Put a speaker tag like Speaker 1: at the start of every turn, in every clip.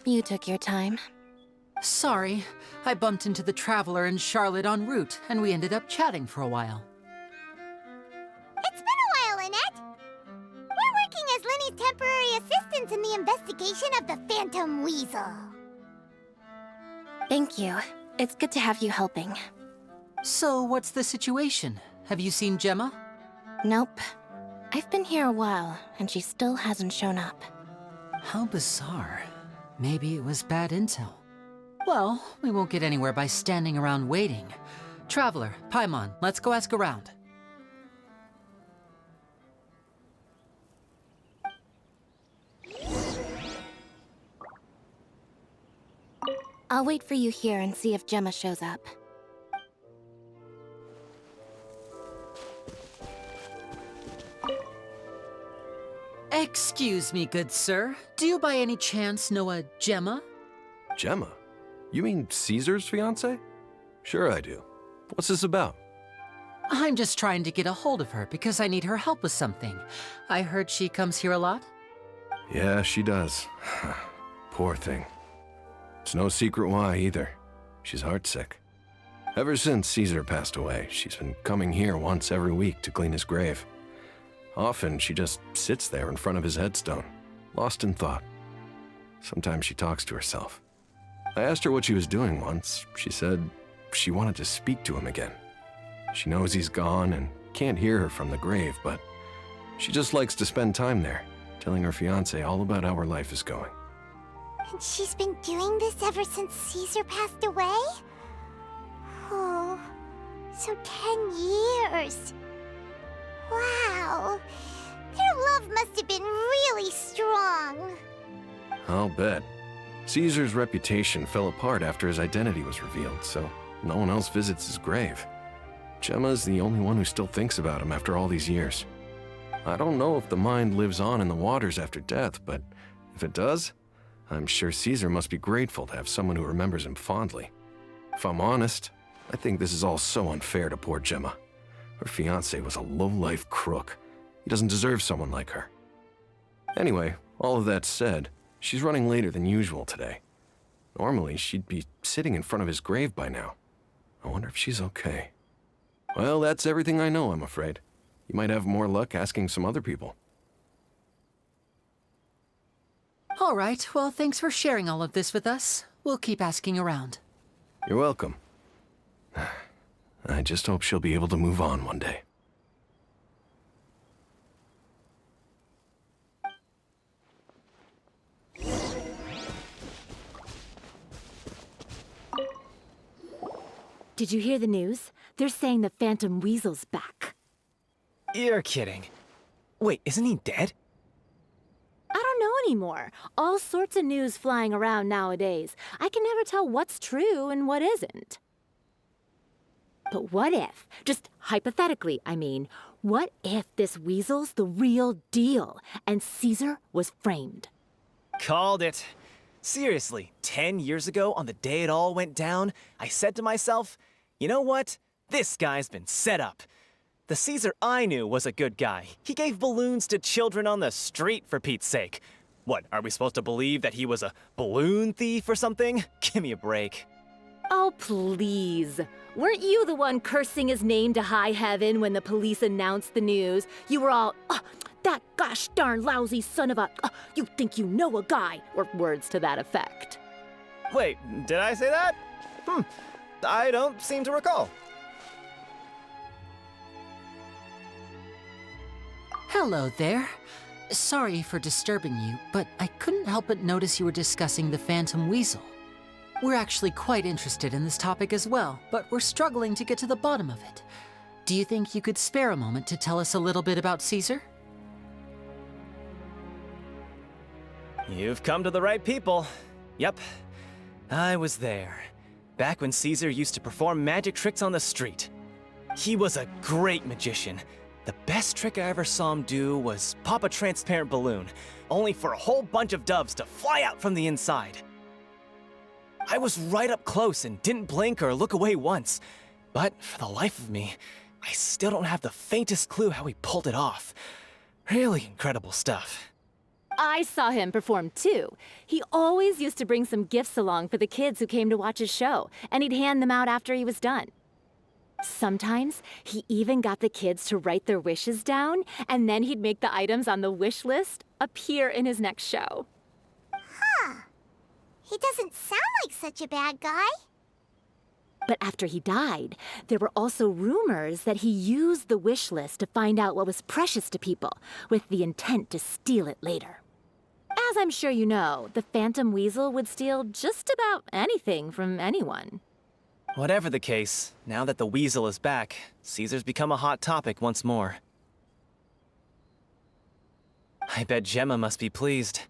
Speaker 1: You took your time.
Speaker 2: Sorry, I bumped into the Traveler and Charlotte en route, and we ended up chatting for a while.
Speaker 3: It's been a while, Annette. We're working as Lenny's temporary assistants in the investigation of the Phantom Weasel.
Speaker 1: Thank you. It's good to have you helping.
Speaker 2: So, what's the situation? Have you seen Gemma?
Speaker 1: Nope. I've been here a while, and she still hasn't shown up.
Speaker 2: How bizarre. Maybe it was bad intel. Well, we won't get anywhere by standing around waiting. Traveler, Paimon, let's go ask around.
Speaker 1: I'll wait for you here and see if Gemma shows up.
Speaker 2: Excuse me, good sir. Do you by any chance know a Gemma?
Speaker 4: Gemma? You mean Caesar's fiancé? Sure I do. What's this about?
Speaker 2: I'm just trying to get a hold of her because I need her help with something. I heard she comes here a lot.
Speaker 4: Yeah, she does. Poor thing. It's no secret why either. She's heartsick. Ever since Caesar passed away, she's been coming here once every week to clean his grave. Often, she just sits there in front of his headstone, lost in thought. Sometimes she talks to herself. I asked her what she was doing once. She said she wanted to speak to him again. She knows he's gone and can't hear her from the grave, but she just likes to spend time there, telling her fiancé all about how her life is going.
Speaker 3: And she's been doing this ever since Caesar passed away? Oh, so 10 years. Wow, their love must have been really strong.
Speaker 4: I'll bet. Caesar's reputation fell apart after his identity was revealed, so no one else visits his grave. Gemma's the only one who still thinks about him after all these years. I don't know if the mind lives on in the waters after death, but if it does, I'm sure Caesar must be grateful to have someone who remembers him fondly. If I'm honest, I think this is all so unfair to poor Gemma. Her fiancé was a low-life crook. He doesn't deserve someone like her. Anyway, all of that said, she's running later than usual today. Normally, she'd be sitting in front of his grave by now. I wonder if she's okay. Well, that's everything I know, I'm afraid. You might have more luck asking some other people.
Speaker 2: All right, well, thanks for sharing all of this with us. We'll keep asking around.
Speaker 4: You're welcome. I just hope she'll be able to move on one day.
Speaker 5: Did you hear the news? They're saying the Phantom Weasel's back.
Speaker 6: You're kidding. Wait, isn't he dead?
Speaker 5: I don't know anymore. All sorts of news flying around nowadays. I can never tell what's true and what isn't. But what if, just hypothetically, I mean, what if this weasel's the real deal and Caesar was framed?
Speaker 6: Called it. Seriously, 10 years ago, on the day it all went down, I said to myself, you know what? This guy's been set up. The Caesar I knew was a good guy. He gave balloons to children on the street, for Pete's sake. What, are we supposed to believe that he was a balloon thief or something? Give me a break.
Speaker 5: Oh, please. Weren't you the one cursing his name to high heaven when the police announced the news? You were all, that gosh darn lousy son of a, you think you know a guy, or words to that effect.
Speaker 6: Wait, did I say that? I don't seem to recall.
Speaker 2: Hello there. Sorry for disturbing you, but I couldn't help but notice you were discussing the Phantom Weasel. We're actually quite interested in this topic as well, but we're struggling to get to the bottom of it. Do you think you could spare a moment to tell us a little bit about Caesar?
Speaker 6: You've come to the right people. Yep, I was there. Back when Caesar used to perform magic tricks on the street. He was a great magician. The best trick I ever saw him do was pop a transparent balloon, only for a whole bunch of doves to fly out from the inside. I was right up close and didn't blink or look away once. But for the life of me, I still don't have the faintest clue how he pulled it off. Really incredible stuff.
Speaker 5: I saw him perform too. He always used to bring some gifts along for the kids who came to watch his show, and he'd hand them out after he was done. Sometimes he even got the kids to write their wishes down, and then he'd make the items on the wish list appear in his next show.
Speaker 3: He doesn't sound like such a bad guy.
Speaker 5: But after he died, there were also rumors that he used the wish list to find out what was precious to people, with the intent to steal it later. As I'm sure you know, the Phantom Weasel would steal just about anything from anyone.
Speaker 6: Whatever the case, now that the Weasel is back, Caesar's become a hot topic once more. I bet Gemma must be pleased.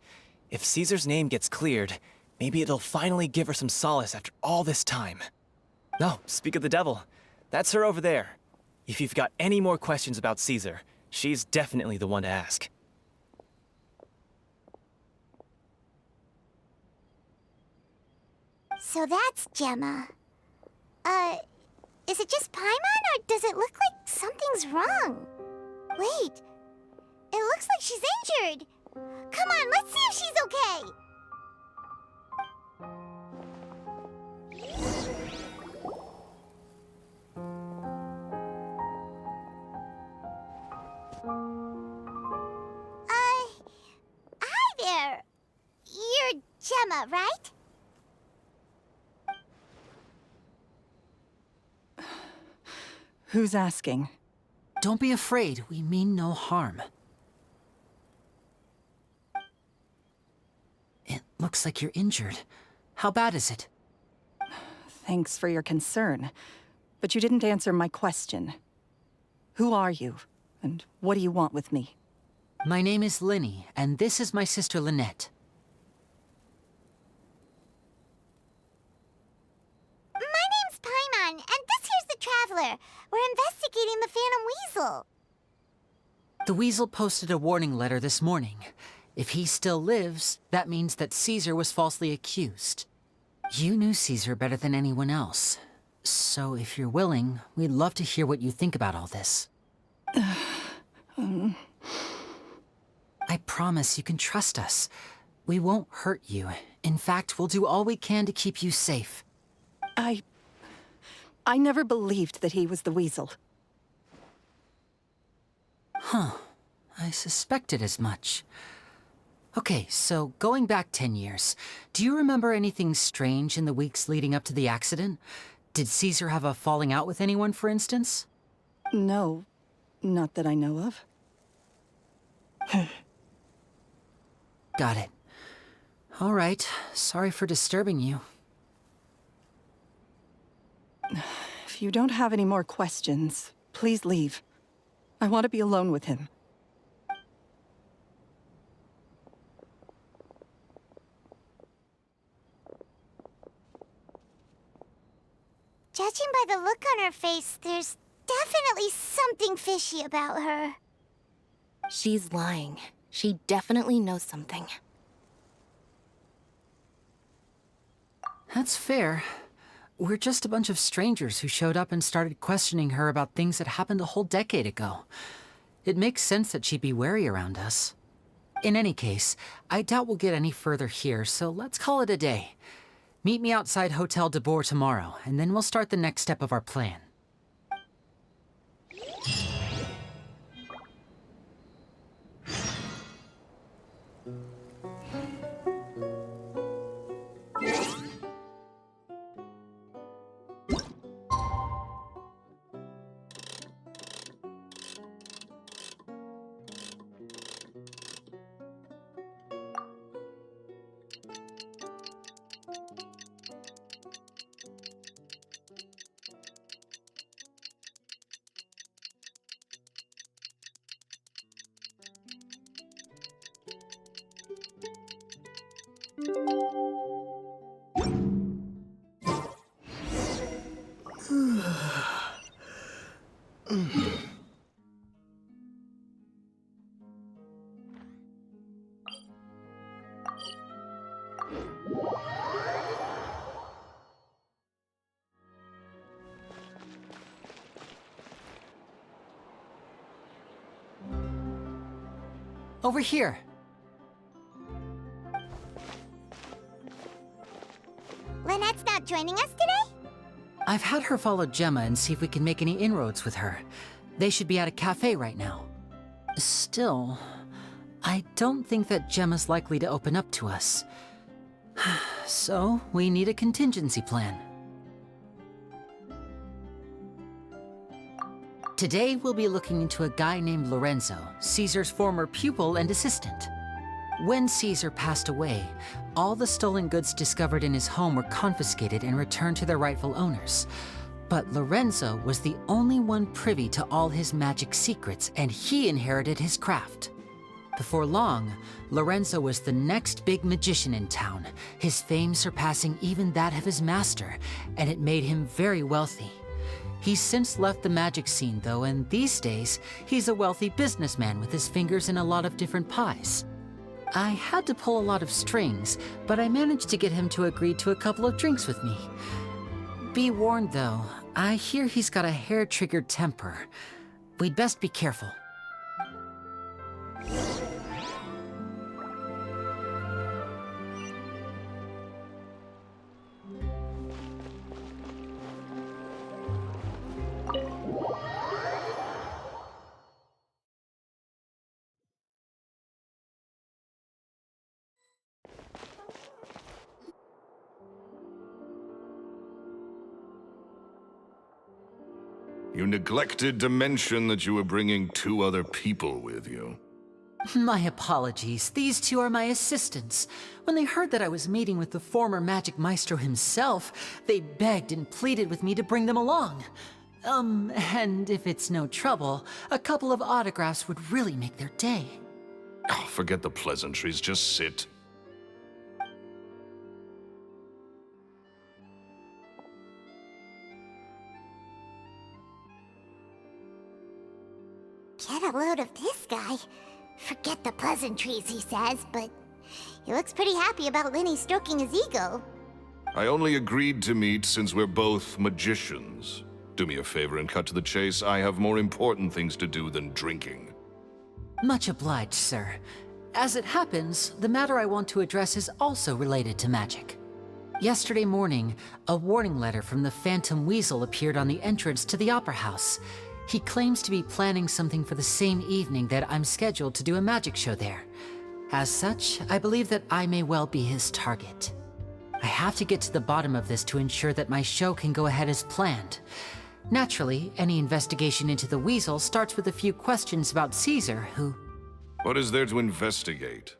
Speaker 6: If Caesar's name gets cleared, maybe it'll finally give her some solace after all this time. No, speak of the devil. That's her over there. If you've got any more questions about Caesar, she's definitely the one to ask.
Speaker 3: So that's Gemma. Is it just Paimon, or does it look like something's wrong? Wait, it looks like she's injured. Come on, let's see if she's okay. Hi there. You're Gemma, right?
Speaker 7: Who's asking?
Speaker 2: Don't be afraid, we mean no harm. It looks like you're injured. How bad is it?
Speaker 7: Thanks for your concern, but you didn't answer my question. Who are you, and what do you want with me?
Speaker 2: My name is Linny, and this is my sister Lynette.
Speaker 3: My name's Paimon, and this here's the Traveler. We're investigating the Phantom Weasel.
Speaker 2: The Weasel posted a warning letter this morning. If he still lives, that means that Caesar was falsely accused. You knew Caesar better than anyone else. So if you're willing, we'd love to hear what you think about all this. I promise you can trust us. We won't hurt you. In fact, we'll do all we can to keep you safe.
Speaker 7: I never believed that he was the Weasel.
Speaker 2: Huh. I suspected as much. Okay, so going back 10 years, do you remember anything strange in the weeks leading up to the accident? Did Caesar have a falling out with anyone, for instance?
Speaker 7: No, not that I know of.
Speaker 2: Got it. All right, sorry for disturbing you.
Speaker 7: If you don't have any more questions, please leave. I want to be alone with him.
Speaker 3: Judging by the look on her face, there's definitely something fishy about her.
Speaker 1: She's lying. She definitely knows something.
Speaker 2: That's fair. We're just a bunch of strangers who showed up and started questioning her about things that happened a whole decade ago. It makes sense that she'd be wary around us. In any case, I doubt we'll get any further here, so let's call it a day. Meet me outside Hotel de Boer tomorrow, and then we'll start the next step of our plan. Over here.
Speaker 3: joining us today?
Speaker 2: I've had her follow Gemma and see if we can make any inroads with her. They should be at a cafe right now. Still, I don't think that Gemma's likely to open up to us. So, we need a contingency plan. Today, we'll be looking into a guy named Lorenzo, Caesar's former pupil and assistant. When Caesar passed away, all the stolen goods discovered in his home were confiscated and returned to their rightful owners. But Lorenzo was the only one privy to all his magic secrets, and he inherited his craft. Before long, Lorenzo was the next big magician in town, his fame surpassing even that of his master, and it made him very wealthy. He's since left the magic scene, though, and these days, he's a wealthy businessman with his fingers in a lot of different pies. I had to pull a lot of strings, but I managed to get him to agree to a couple of drinks with me. Be warned, though, I hear he's got a hair-triggered temper. We'd best be careful.
Speaker 8: You neglected to mention that you were bringing 2 other people with you.
Speaker 2: My apologies. These 2 are my assistants. When they heard that I was meeting with the former magic maestro himself, they begged and pleaded with me to bring them along. And if it's no trouble, a couple of autographs would really make their day.
Speaker 8: Oh, forget the pleasantries, just sit.
Speaker 3: Get a load of this guy. Forget the pleasantries, he says, but he looks pretty happy about Lenny stroking his ego.
Speaker 8: I only agreed to meet since we're both magicians. Do me a favor and cut to the chase. I have more important things to do than drinking.
Speaker 2: Much obliged, sir. As it happens, the matter I want to address is also related to magic. Yesterday morning, a warning letter from the Phantom Weasel appeared on the entrance to the Opera House. He claims to be planning something for the same evening that I'm scheduled to do a magic show there. As such, I believe that I may well be his target. I have to get to the bottom of this to ensure that my show can go ahead as planned. Naturally, any investigation into the Weasel starts with a few questions about Caesar, who...
Speaker 8: What is there to investigate?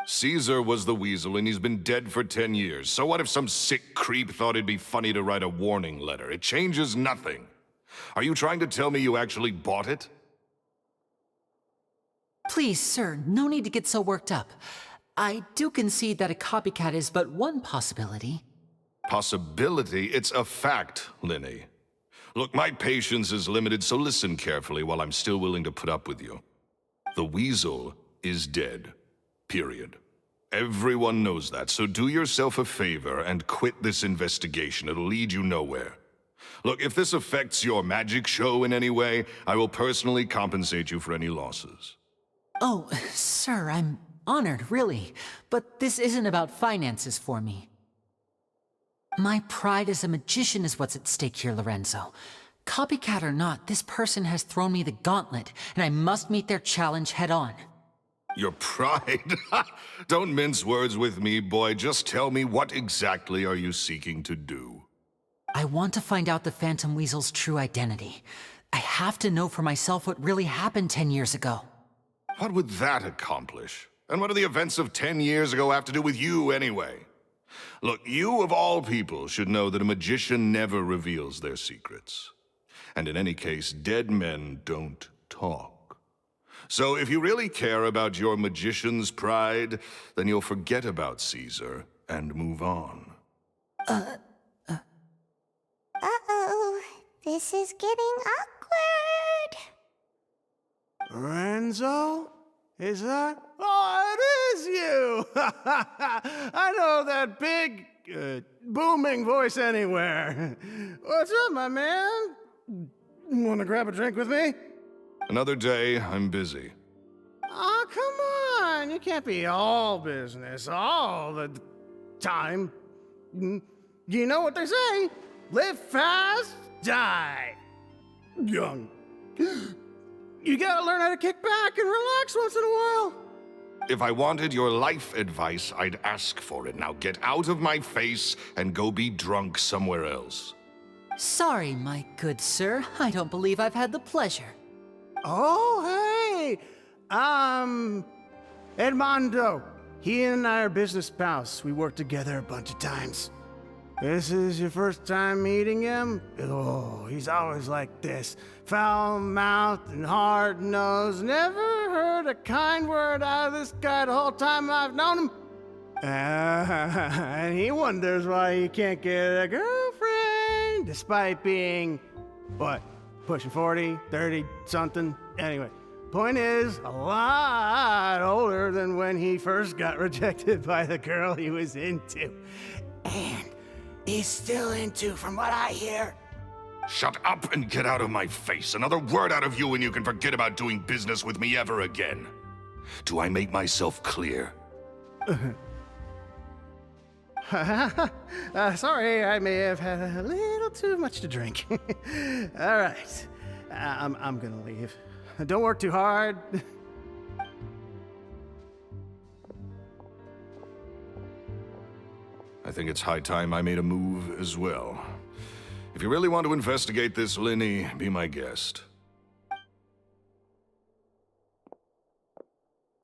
Speaker 8: Caesar was the Weasel and he's been dead for 10 years. So what if some sick creep thought it'd be funny to write a warning letter? It changes nothing. Are you trying to tell me you actually bought it?
Speaker 2: Please, sir, no need to get so worked up. I do concede that a copycat is but one possibility.
Speaker 8: Possibility? It's a fact, Lenny. Look, my patience is limited, so listen carefully while I'm still willing to put up with you. The Weasel is dead. Period. Everyone knows that, so do yourself a favor and quit this investigation. It'll lead you nowhere. Look, if this affects your magic show in any way, I will personally compensate you for any losses.
Speaker 2: Oh, sir, I'm honored, really. But this isn't about finances for me. My pride as a magician is what's at stake here, Lorenzo. Copycat or not, this person has thrown me the gauntlet, and I must meet their challenge head-on.
Speaker 8: Your pride? Don't mince words with me, boy. Just tell me, what exactly are you seeking to do?
Speaker 2: I want to find out the Phantom Weasel's true identity. I have to know for myself what really happened 10 years ago.
Speaker 8: What would that accomplish? And what do the events of 10 years ago have to do with you, anyway? Look, you of all people should know that a magician never reveals their secrets. And in any case, dead men don't talk. So if you really care about your magician's pride, then you'll forget about Caesar and move on.
Speaker 3: Uh-oh. This is getting awkward.
Speaker 9: Lorenzo? Is that? Oh, it is you! I know that big, booming voice anywhere. What's up, my man? Want to grab a drink with me?
Speaker 8: Another day, I'm busy.
Speaker 9: Oh, come on. You can't be all business all the time. You know what they say? Live fast, die young. You gotta learn how to kick back and relax once in a while.
Speaker 8: If I wanted your life advice, I'd ask for it. Now get out of my face and go be drunk somewhere else.
Speaker 2: Sorry, my good sir. I don't believe I've had the pleasure.
Speaker 9: Oh, hey! Edmondo. He and I are business pals. We worked together a bunch of times. This is your first time meeting him? Oh, he's always like this. Foul-mouthed and hard-nosed. Never heard a kind word out of this guy the whole time I've known him. And he wonders why he can't get a girlfriend, despite being, what, pushing 40, 30, something? Anyway, point is, a lot older than when he first got rejected by the girl he was into. And he's still into, from what I hear.
Speaker 8: Shut up and get out of my face. Another word out of you and you can forget about doing business with me ever again. Do I make myself clear?
Speaker 9: Sorry, I may have had a little too much to drink. All right, I'm gonna leave. Don't work too hard.
Speaker 8: I think it's high time I made a move as well. If you really want to investigate this, Linny, be my guest.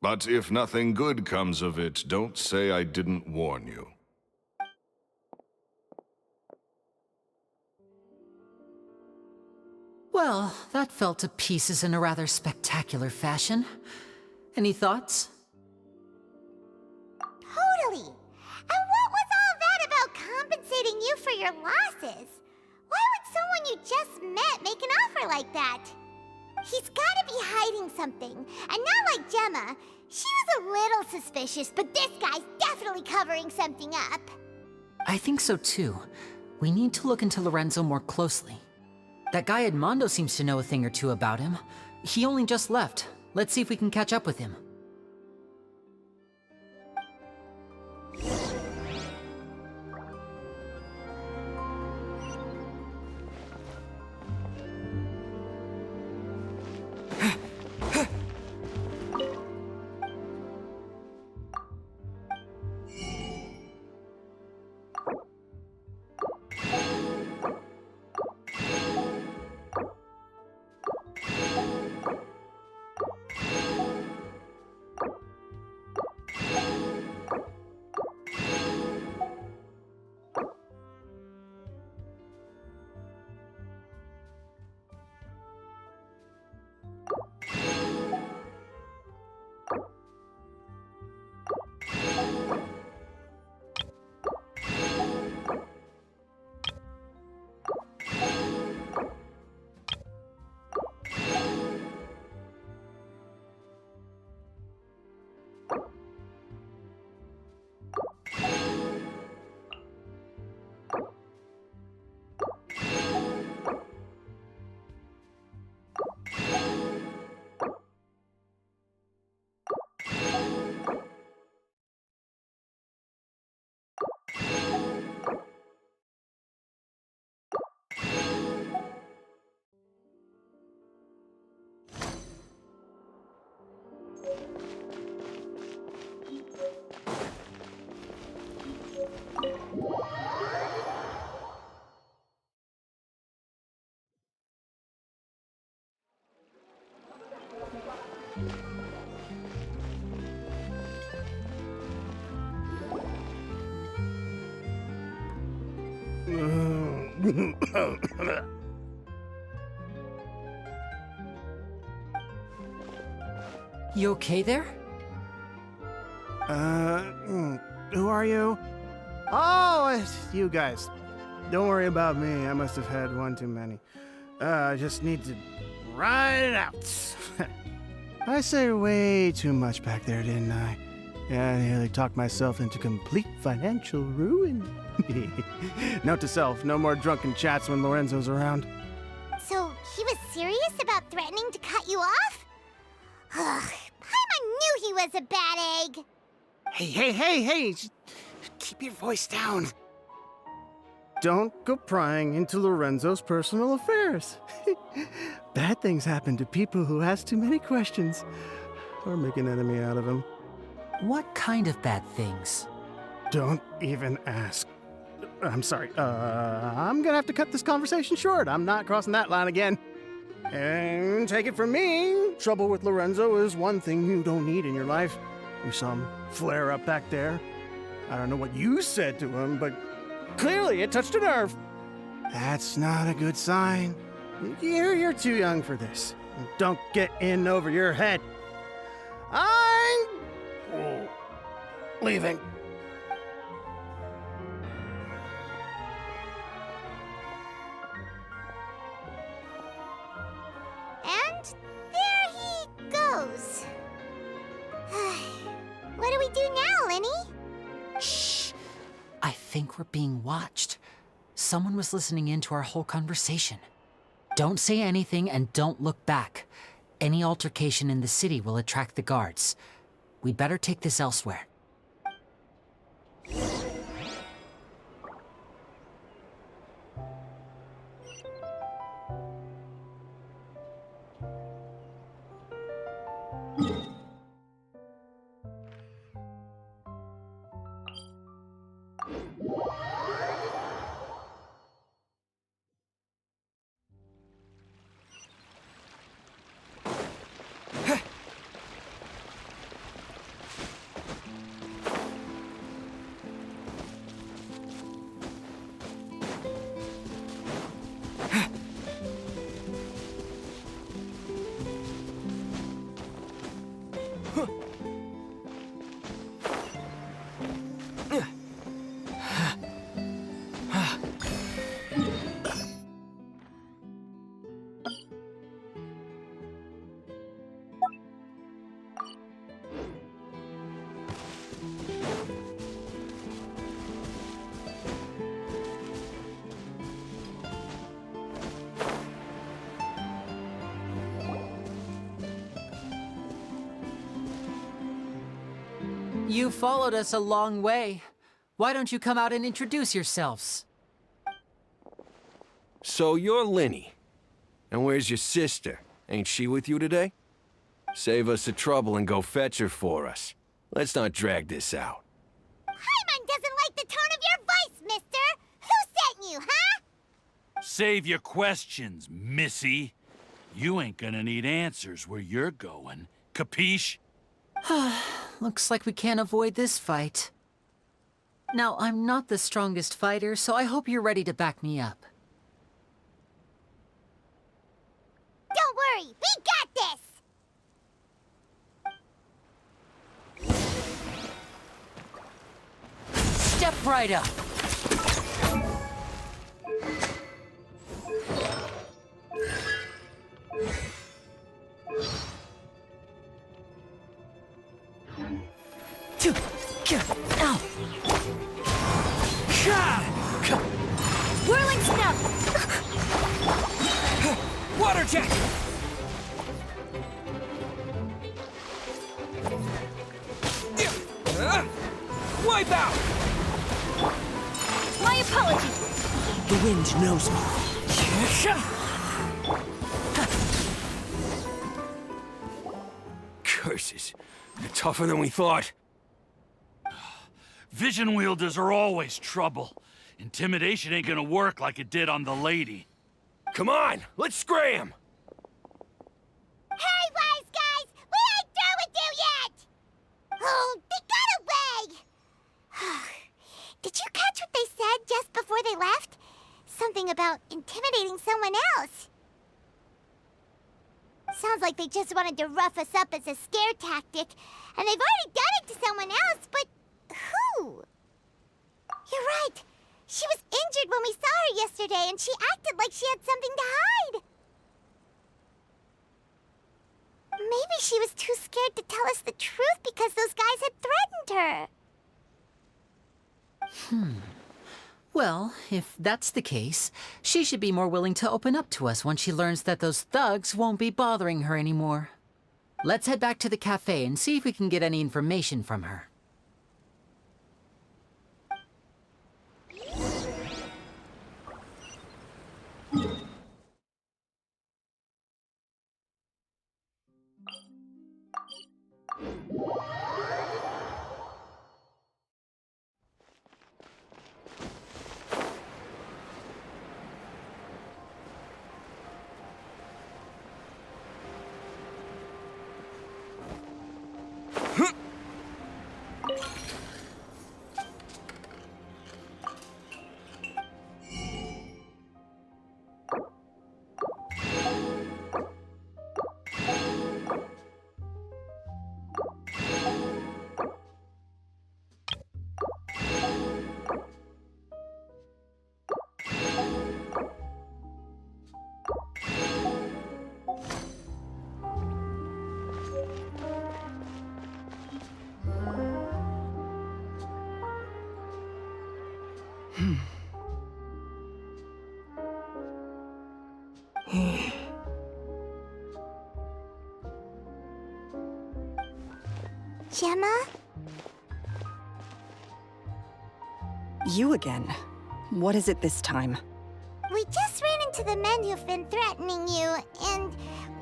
Speaker 8: But if nothing good comes of it, don't say I didn't warn you.
Speaker 2: Well, that fell to pieces in a rather spectacular fashion. Any thoughts?
Speaker 3: Totally. And what was all that about compensating you for your losses? Why would someone you just met make an offer like that? He's gotta be hiding something. And not like Gemma. She was a little suspicious, but this guy's definitely covering something up.
Speaker 2: I think so too. We need to look into Lorenzo more closely. That guy Edmondo seems to know a thing or two about him. He only just left. Let's see if we can catch up with him. You okay there?
Speaker 9: Who are you? Oh, it's you guys. Don't worry about me. I must have had one too many. I just need to ride it out. I said way too much back there, didn't I? Yeah, I nearly talked myself into complete financial ruin. Note to self, no more drunken chats when Lorenzo's around.
Speaker 3: So, he was serious about threatening to cut you off? Ugh, Paimon knew he was a bad egg.
Speaker 9: Hey, just keep your voice down. don't go prying into Lorenzo's personal affairs. Bad things happen to people who ask too many questions or make an enemy out of him.
Speaker 2: What kind of bad things?
Speaker 9: Don't even ask. I'm sorry. I'm gonna have to cut this conversation short. I'm not crossing that line again. And take it from me, trouble with Lorenzo is one thing you don't need in your life. You saw him flare up back there. I don't know what you said to him, but clearly it touched a nerve. That's not a good sign. You're too young for this. Don't get in over your head. I'm leaving.
Speaker 3: And there he goes. What do we do now, Lenny?
Speaker 2: Shh! I think we're being watched. Someone was listening in to our whole conversation. Don't say anything and don't look back. Any altercation in the city will attract the guards. We'd better take this elsewhere. You followed us a long way. Why don't you come out and introduce yourselves?
Speaker 4: So you're Lenny. And where's your sister? Ain't she with you today? Save us the trouble and go fetch her for us. Let's not drag this out.
Speaker 3: Paimon doesn't like the tone of your voice, mister! Who sent you, huh?
Speaker 10: Save your questions, missy. You ain't gonna need answers where you're going. Capiche?
Speaker 2: Looks like we can't avoid this fight. Now, I'm not the strongest fighter, so I hope you're ready to back me up.
Speaker 3: Don't worry, we got this!
Speaker 2: Step right up! Ow!
Speaker 5: Whirling snap!
Speaker 10: Water jet! Wipe out!
Speaker 5: My apologies!
Speaker 10: The wind knows me.
Speaker 4: Curses. They're tougher than we thought.
Speaker 10: Vision wielders are always trouble. Intimidation ain't gonna work like it did on the lady.
Speaker 4: Come on, let's scram!
Speaker 3: Hey, wise guys! We ain't through with you yet! Oh, they got away! Did you catch what they said just before they left? Something about intimidating someone else. Sounds like they just wanted to rough us up as a scare tactic, and they've already done it to someone else, but who? You're right. She was injured when we saw her yesterday, and she acted like she had something to hide. Maybe she was too scared to tell us the truth because those guys had threatened her.
Speaker 2: Well, if that's the case, she should be more willing to open up to us once she learns that those thugs won't be bothering her anymore. Let's head back to the cafe and see if we can get any information from her.
Speaker 3: Gemma?
Speaker 7: You again. What is it this time?
Speaker 3: We just ran into the men who've been threatening you, and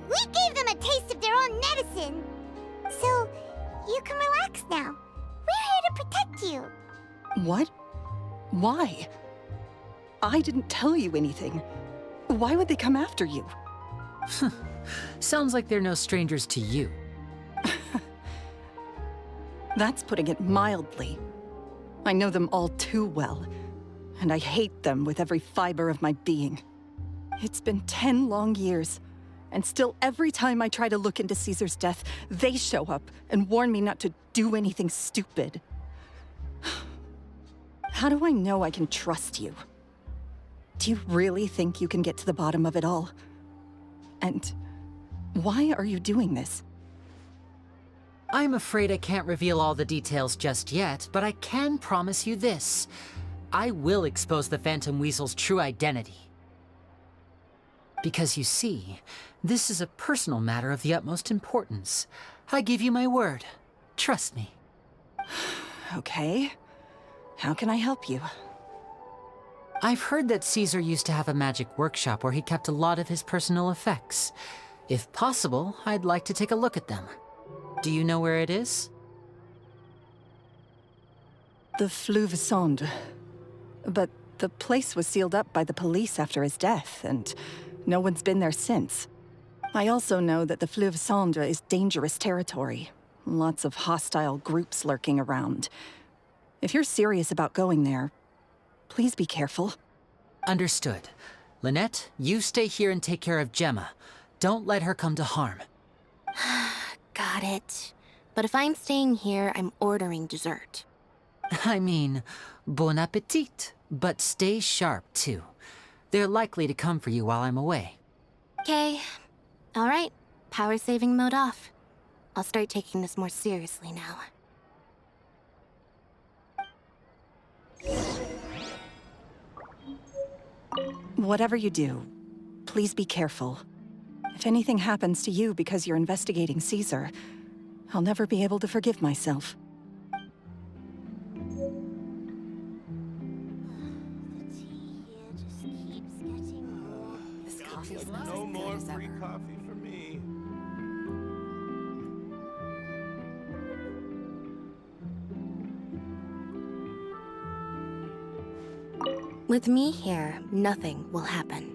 Speaker 3: we gave them a taste of their own medicine. So, you can relax now. We're here to protect you.
Speaker 7: What? Why? I didn't tell you anything. Why would they come after you?
Speaker 2: Sounds like they're no strangers to you.
Speaker 7: That's putting it mildly. I know them all too well, and I hate them with every fiber of my being. It's been 10 long years, and still every time I try to look into Caesar's death, they show up and warn me not to do anything stupid. How do I know I can trust you? Do you really think you can get to the bottom of it all? And why are you doing this?
Speaker 2: I'm afraid I can't reveal all the details just yet, but I can promise you this. I will expose the Phantom Weasel's true identity. Because you see, this is a personal matter of the utmost importance. I give you my word. Trust me.
Speaker 7: Okay. How can I help you?
Speaker 2: I've heard that Caesar used to have a magic workshop where he kept a lot of his personal effects. If possible, I'd like to take a look at them. Do you know where it is?
Speaker 7: The Fleuve Sonde. But the place was sealed up by the police after his death, and no one's been there since. I also know that the Fleuve Sonde is dangerous territory. Lots of hostile groups lurking around. If you're serious about going there, please be careful.
Speaker 2: Understood. Lynette, you stay here and take care of Gemma. Don't let her come to harm.
Speaker 1: Got it. But if I'm staying here, I'm ordering dessert.
Speaker 2: I mean, bon appetit. But stay sharp, too. They're likely to come for you while I'm away.
Speaker 1: Okay. All right. Power saving mode off. I'll start taking this more seriously now.
Speaker 7: Whatever you do, please be careful. If anything happens to you because you're investigating Caesar, I'll never be able to forgive myself.
Speaker 9: No more free coffee for me.
Speaker 1: With me here, nothing will happen.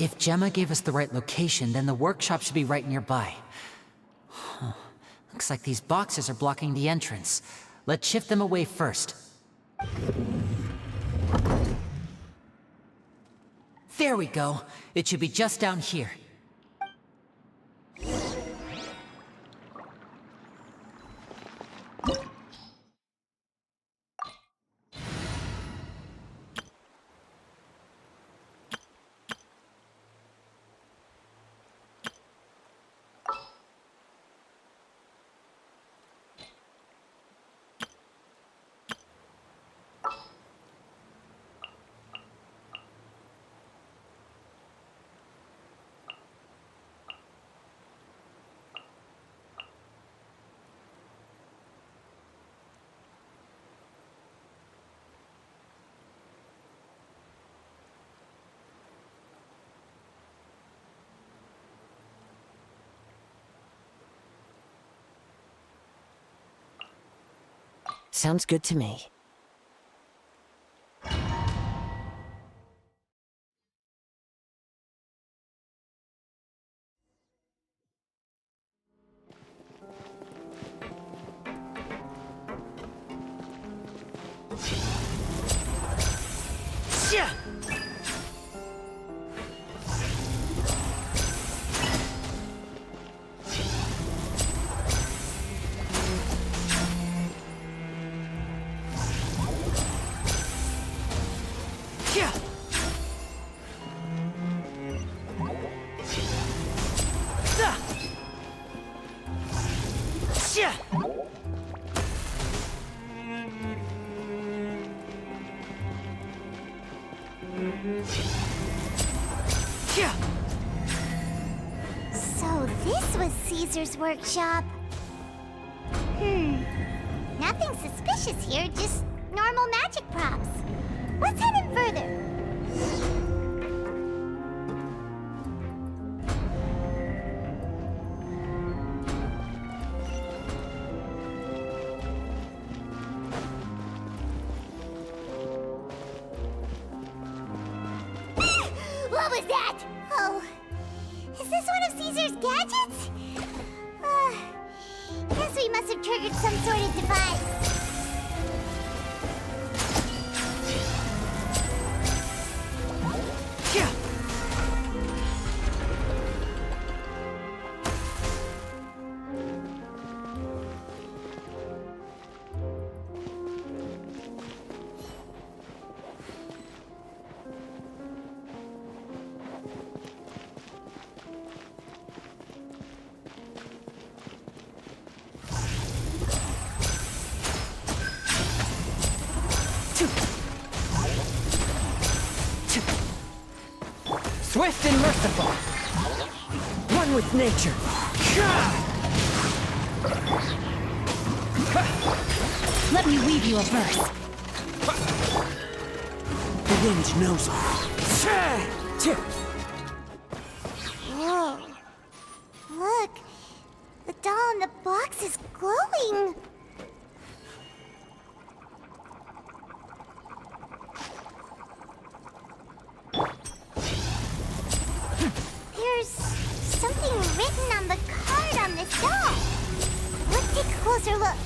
Speaker 2: If Gemma gave us the right location, then the workshop should be right nearby. Huh. Looks like these boxes are blocking the entrance. Let's shift them away first. There we go. It should be just down here.
Speaker 11: Sounds good to me.
Speaker 3: So this was Caesar's workshop. Nothing suspicious here, just normal magic props. Let's head in further. What was that? Oh, is this one of Caesar's gadgets? Guess we must have triggered some sort of device.
Speaker 11: Swift and merciful. One with nature.
Speaker 5: Let me weave you a verse.
Speaker 11: The wind knows me.
Speaker 3: Whoa. Look, the doll in the box is glowing. There's something written on the card on this doll. Let's take a closer look.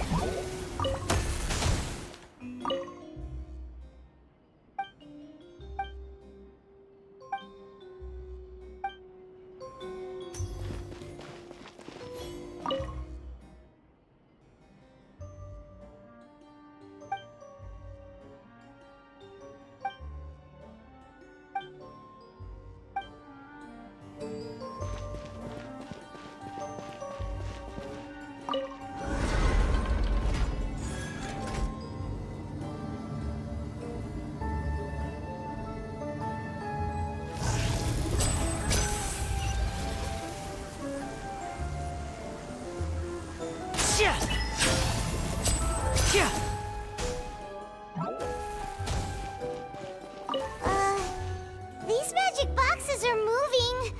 Speaker 3: These magic boxes are moving.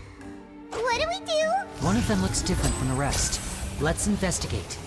Speaker 3: What do we do?
Speaker 2: One of them looks different from the rest. Let's investigate.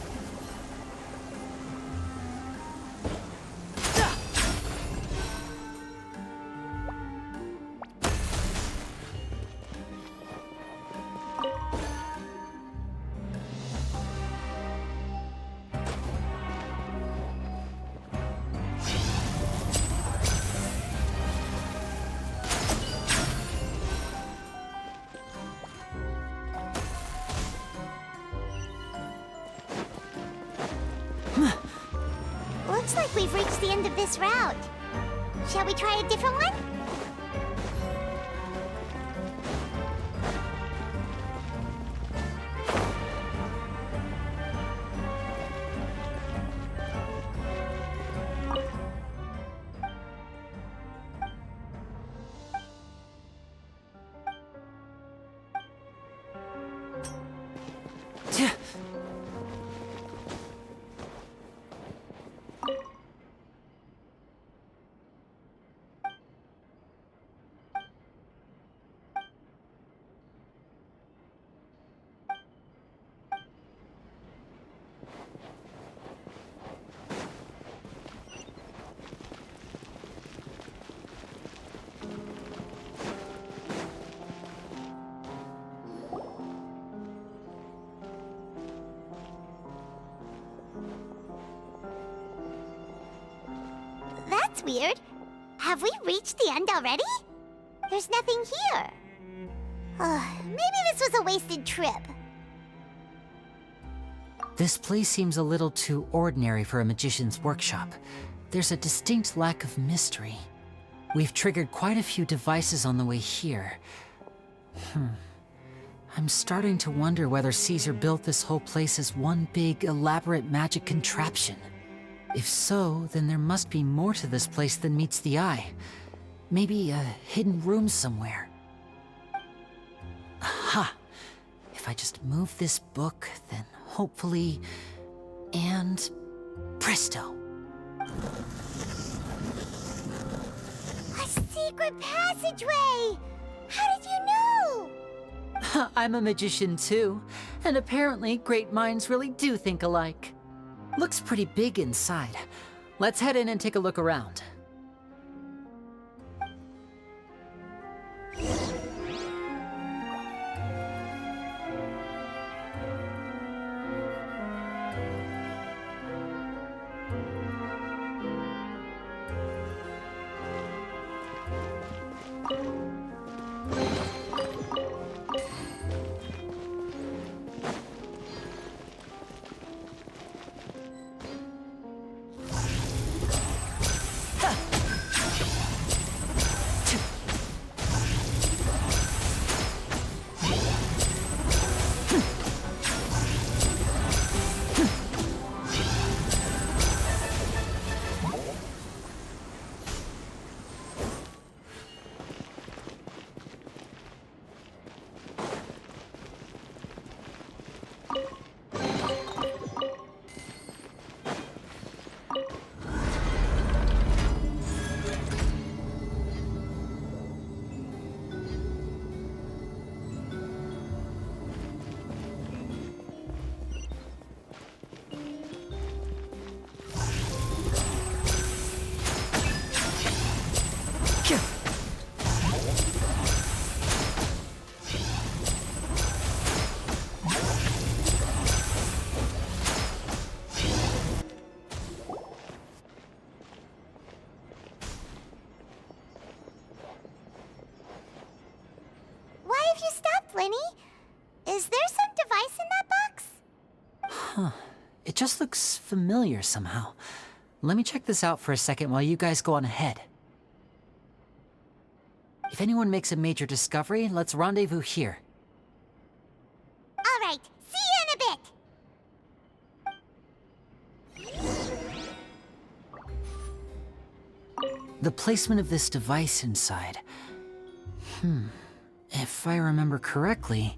Speaker 3: like we've reached the end of this route. Shall we try a different one? That's weird. Have we reached the end already? There's nothing here. Maybe this was a wasted trip.
Speaker 2: This place seems a little too ordinary for a magician's workshop. There's a distinct lack of mystery. We've triggered quite a few devices on the way here. I'm starting to wonder whether Caesar built this whole place as one big, elaborate magic contraption. If so, then there must be more to this place than meets the eye. Maybe a hidden room somewhere. Aha! If I just move this book, then hopefully... and... presto!
Speaker 3: A secret passageway! How did you know?
Speaker 2: I'm a magician too, and apparently great minds really do think alike. Looks pretty big inside. Let's head in and take a look around.
Speaker 3: Is there some device in that box?
Speaker 2: Huh. It just looks familiar somehow. Let me check this out for a second while you guys go on ahead. If anyone makes a major discovery, let's rendezvous here.
Speaker 3: All right, see you in a bit.
Speaker 2: The placement of this device inside. If I remember correctly...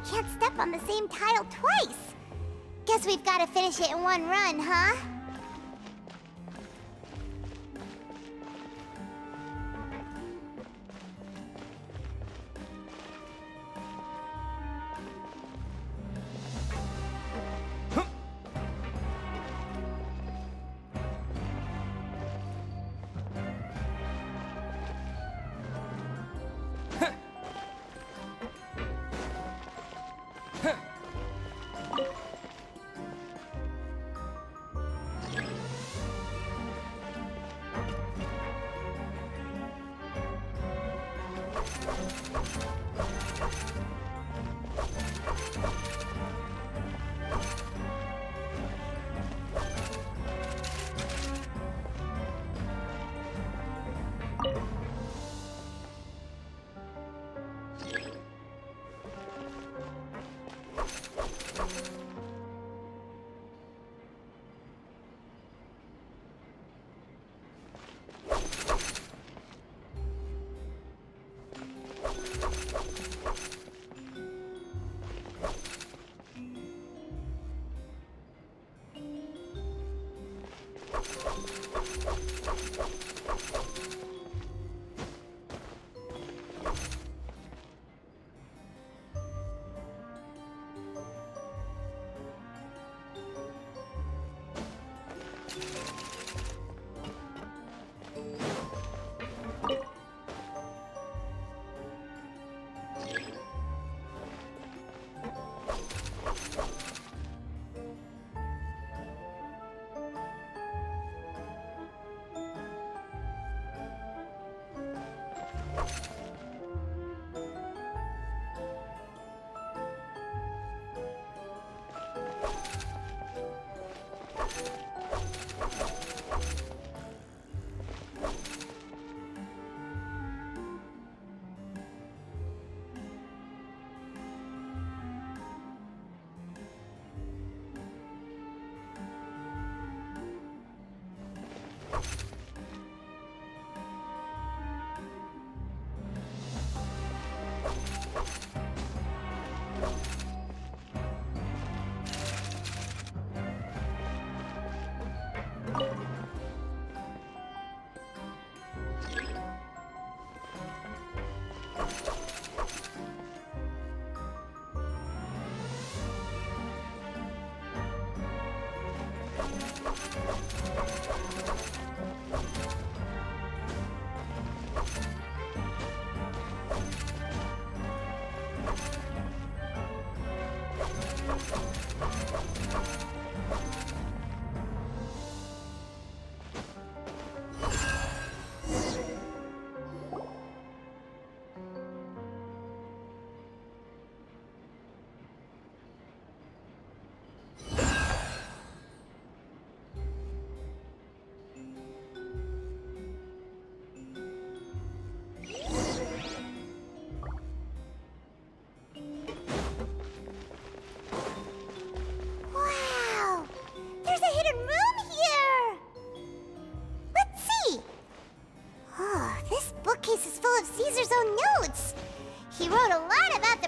Speaker 3: can't step on the same tile twice. Guess we've got to finish it in one run, huh?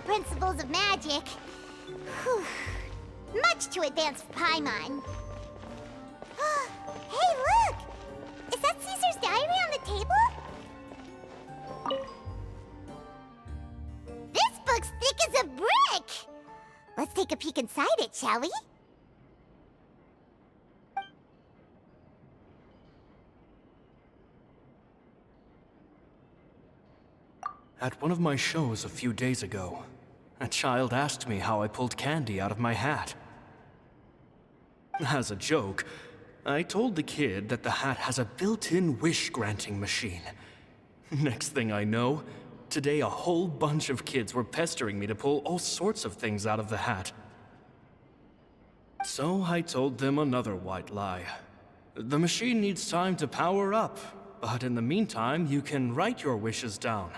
Speaker 3: Principles of magic. Whew. Much too advanced for Paimon. Hey, look! Is that Caesar's diary on the table? This book's thick as a brick! Let's take a peek inside it, shall we?
Speaker 6: At one of my shows a few days ago, a child asked me how I pulled candy out of my hat. As a joke, I told the kid that the hat has a built-in wish-granting machine. Next thing I know, today a whole bunch of kids were pestering me to pull all sorts of things out of the hat. So I told them another white lie. The machine needs time to power up, but in the meantime, you can write your wishes down.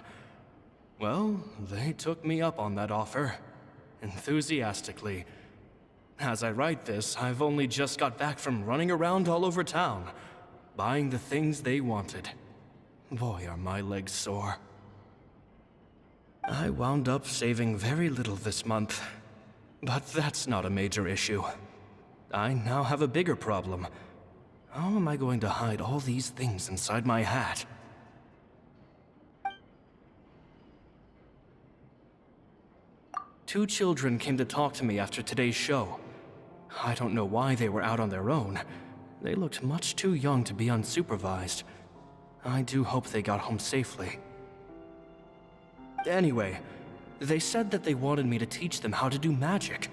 Speaker 6: Well, they took me up on that offer, enthusiastically. As I write this, I've only just got back from running around all over town, buying the things they wanted. Boy, are my legs sore. I wound up saving very little this month. But that's not a major issue. I now have a bigger problem. How am I going to hide all these things inside my hat? Two children came to talk to me after today's show. I don't know why they were out on their own. They looked much too young to be unsupervised. I do hope they got home safely. Anyway, they said that they wanted me to teach them how to do magic.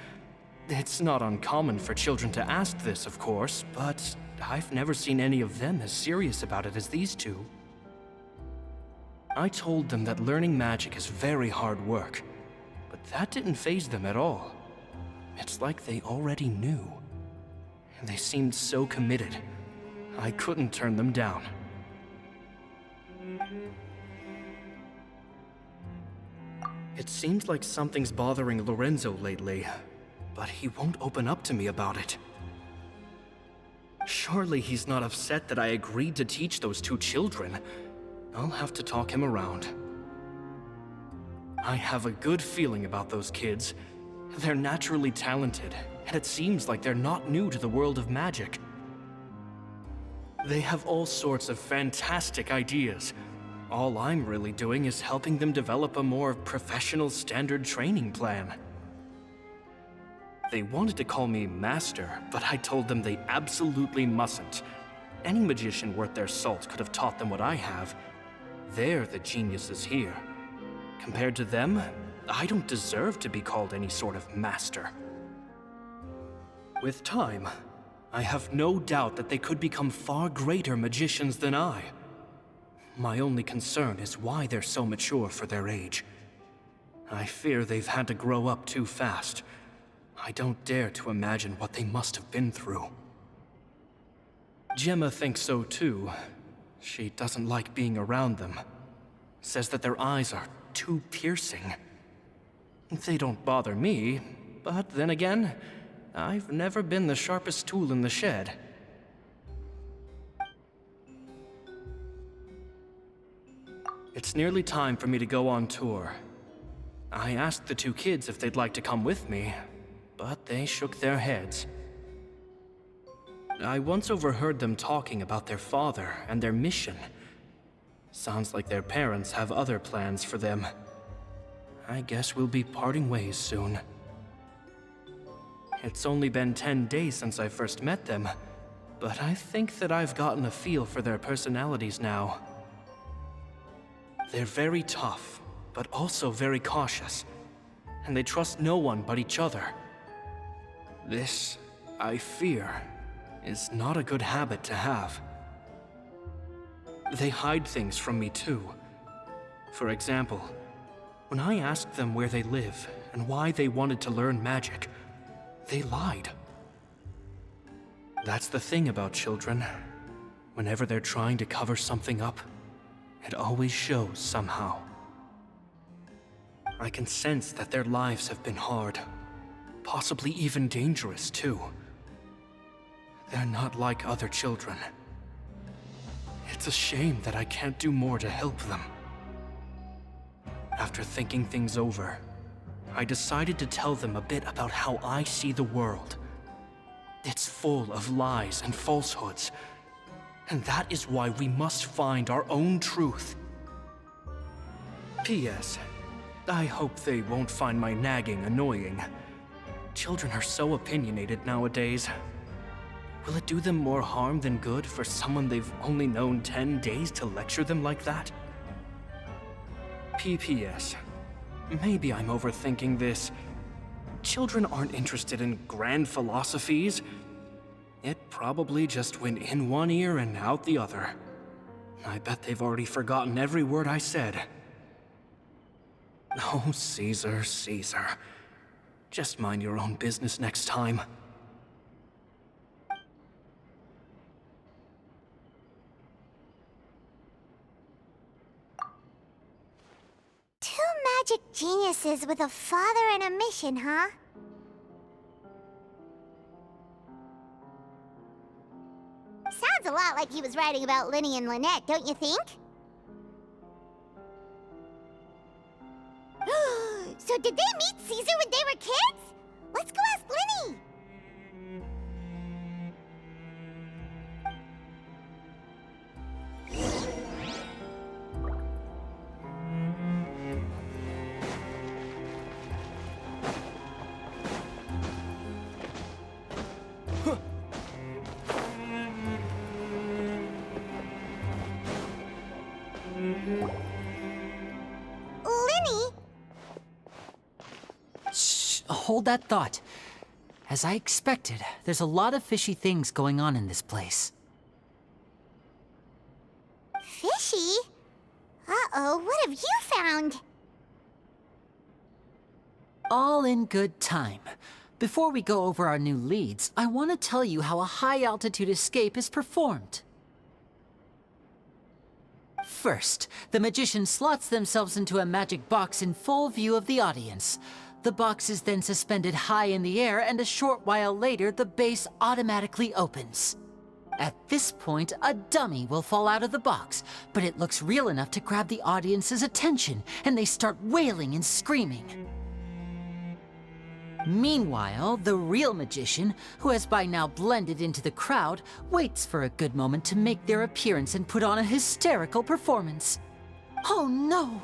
Speaker 6: It's not uncommon for children to ask this, of course, but I've never seen any of them as serious about it as these two. I told them that learning magic is very hard work, but that didn't faze them at all. It's like they already knew. And they seemed so committed. I couldn't turn them down. It seems like something's bothering Lorenzo lately, but he won't open up to me about it. Surely he's not upset that I agreed to teach those two children. I'll have to talk him around. I have a good feeling about those kids. They're naturally talented, and it seems like they're not new to the world of magic. They have all sorts of fantastic ideas. All I'm really doing is helping them develop a more professional standard training plan. They wanted to call me Master, but I told them they absolutely mustn't. Any magician worth their salt could have taught them what I have. They're the geniuses here. Compared to them, I don't deserve to be called any sort of master. With time, I have no doubt that they could become far greater magicians than I. My only concern is why they're so mature for their age. I fear they've had to grow up too fast. I don't dare to imagine what they must have been through. Gemma thinks so too. She doesn't like being around them. Says that their eyes are too piercing. They don't bother me, but then again, I've never been the sharpest tool in the shed. It's nearly time for me to go on tour. I asked the two kids if they'd like to come with me, but they shook their heads. I once overheard them talking about their father and their mission. Sounds like their parents have other plans for them. I guess we'll be parting ways soon. It's only been 10 days since I first met them, but I think that I've gotten a feel for their personalities now. They're very tough, but also very cautious, and they trust no one but each other. This, I fear, is not a good habit to have. They hide things from me too. For example, when I asked them where they live and why they wanted to learn magic, they lied. That's the thing about children. Whenever they're trying to cover something up, it always shows somehow. I can sense that their lives have been hard, possibly even dangerous too. They're not like other children. It's a shame that I can't do more to help them. After thinking things over, I decided to tell them a bit about how I see the world. It's full of lies and falsehoods, and that is why we must find our own truth. P.S. I hope they won't find my nagging annoying. Children are so opinionated nowadays. Will it do them more harm than good for someone they've only known 10 days to lecture them like that? P.P.S. Maybe I'm overthinking this. Children aren't interested in grand philosophies. It probably just went in one ear and out the other. I bet they've already forgotten every word I said. Oh, Caesar, Caesar. Just mind your own business next time.
Speaker 3: Two magic geniuses with a father and a mission, huh? Sounds a lot like he was writing about Linny and Lynette, don't you think? did they meet Caesar when they were kids? Let's go ask Linny. Linny?
Speaker 2: Shh, hold that thought. As I expected, there's a lot of fishy things going on in this place.
Speaker 3: Fishy? Uh-oh, what have you found?
Speaker 2: All in good time. Before we go over our new leads, I want to tell you how a high-altitude escape is performed. First, the magician slots themselves into a magic box in full view of the audience. The box is then suspended high in the air, and a short while later, the base automatically opens. At this point, a dummy will fall out of the box, but it looks real enough to grab the audience's attention, and they start wailing and screaming. Meanwhile, the real magician, who has by now blended into the crowd, waits for a good moment to make their appearance and put on a hysterical performance. Oh no!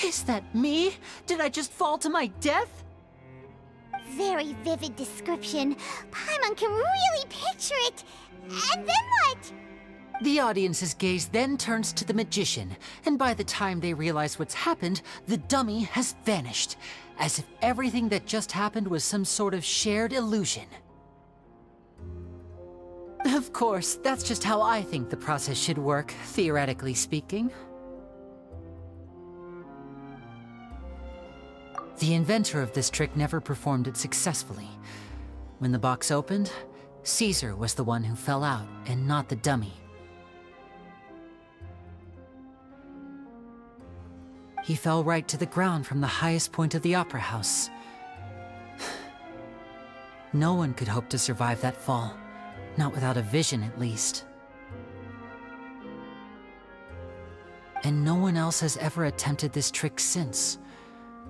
Speaker 2: Is that me? Did I just fall to my death?
Speaker 3: Very vivid description. Paimon can really picture it. And then what?
Speaker 2: The audience's gaze then turns to the magician, and by the time they realize what's happened, the dummy has vanished, as if everything that just happened was some sort of shared illusion. Of course, that's just how I think the process should work, theoretically speaking. The inventor of this trick never performed it successfully. When the box opened, Caesar was the one who fell out, and not the dummy. He fell right to the ground from the highest point of the opera house. No one could hope to survive that fall, not without a vision at least. And no one else has ever attempted this trick since.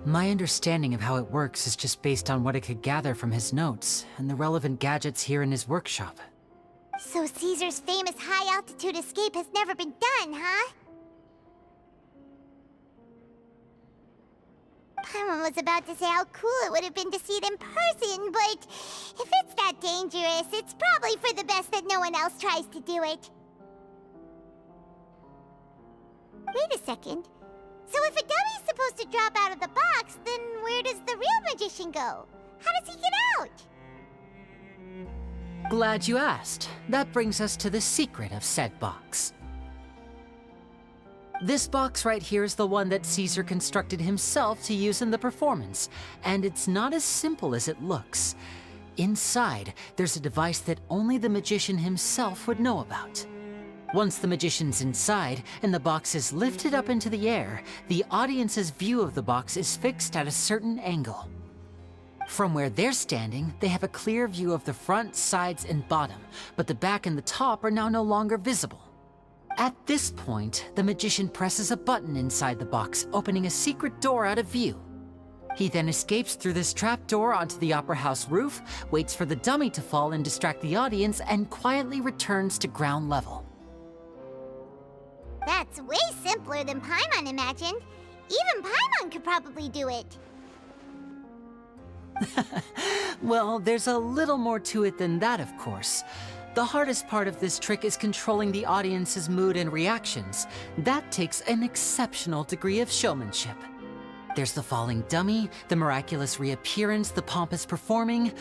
Speaker 2: My understanding of how it works is just based on what I could gather from his notes and the relevant gadgets here in his workshop.
Speaker 3: So Caesar's famous high-altitude escape has never been done, huh? Paimon was about to say how cool it would have been to see it in person, but if it's that dangerous, it's probably for the best that no one else tries to do it. Wait a second. So if a dummy's supposed to drop out of the box, then where does the real magician go? How does he get out?
Speaker 2: Glad you asked. That brings us to the secret of said box. This box right here is the one that Caesar constructed himself to use in the performance, and it's not as simple as it looks. Inside, there's a device that only the magician himself would know about. Once the magician's inside and the box is lifted up into the air, the audience's view of the box is fixed at a certain angle. From where they're standing, they have a clear view of the front, sides, and bottom, but the back and the top are now no longer visible. At this point, the magician presses a button inside the box, opening a secret door out of view. He then escapes through this trap door onto the opera house roof, waits for the dummy to fall and distract the audience, and quietly returns to ground level.
Speaker 3: That's way simpler than Paimon imagined. Even Paimon could probably do it.
Speaker 2: Well, there's a little more to it than that, of course. The hardest part of this trick is controlling the audience's mood and reactions. That takes an exceptional degree of showmanship. There's the falling dummy, the miraculous reappearance, the pompous performing.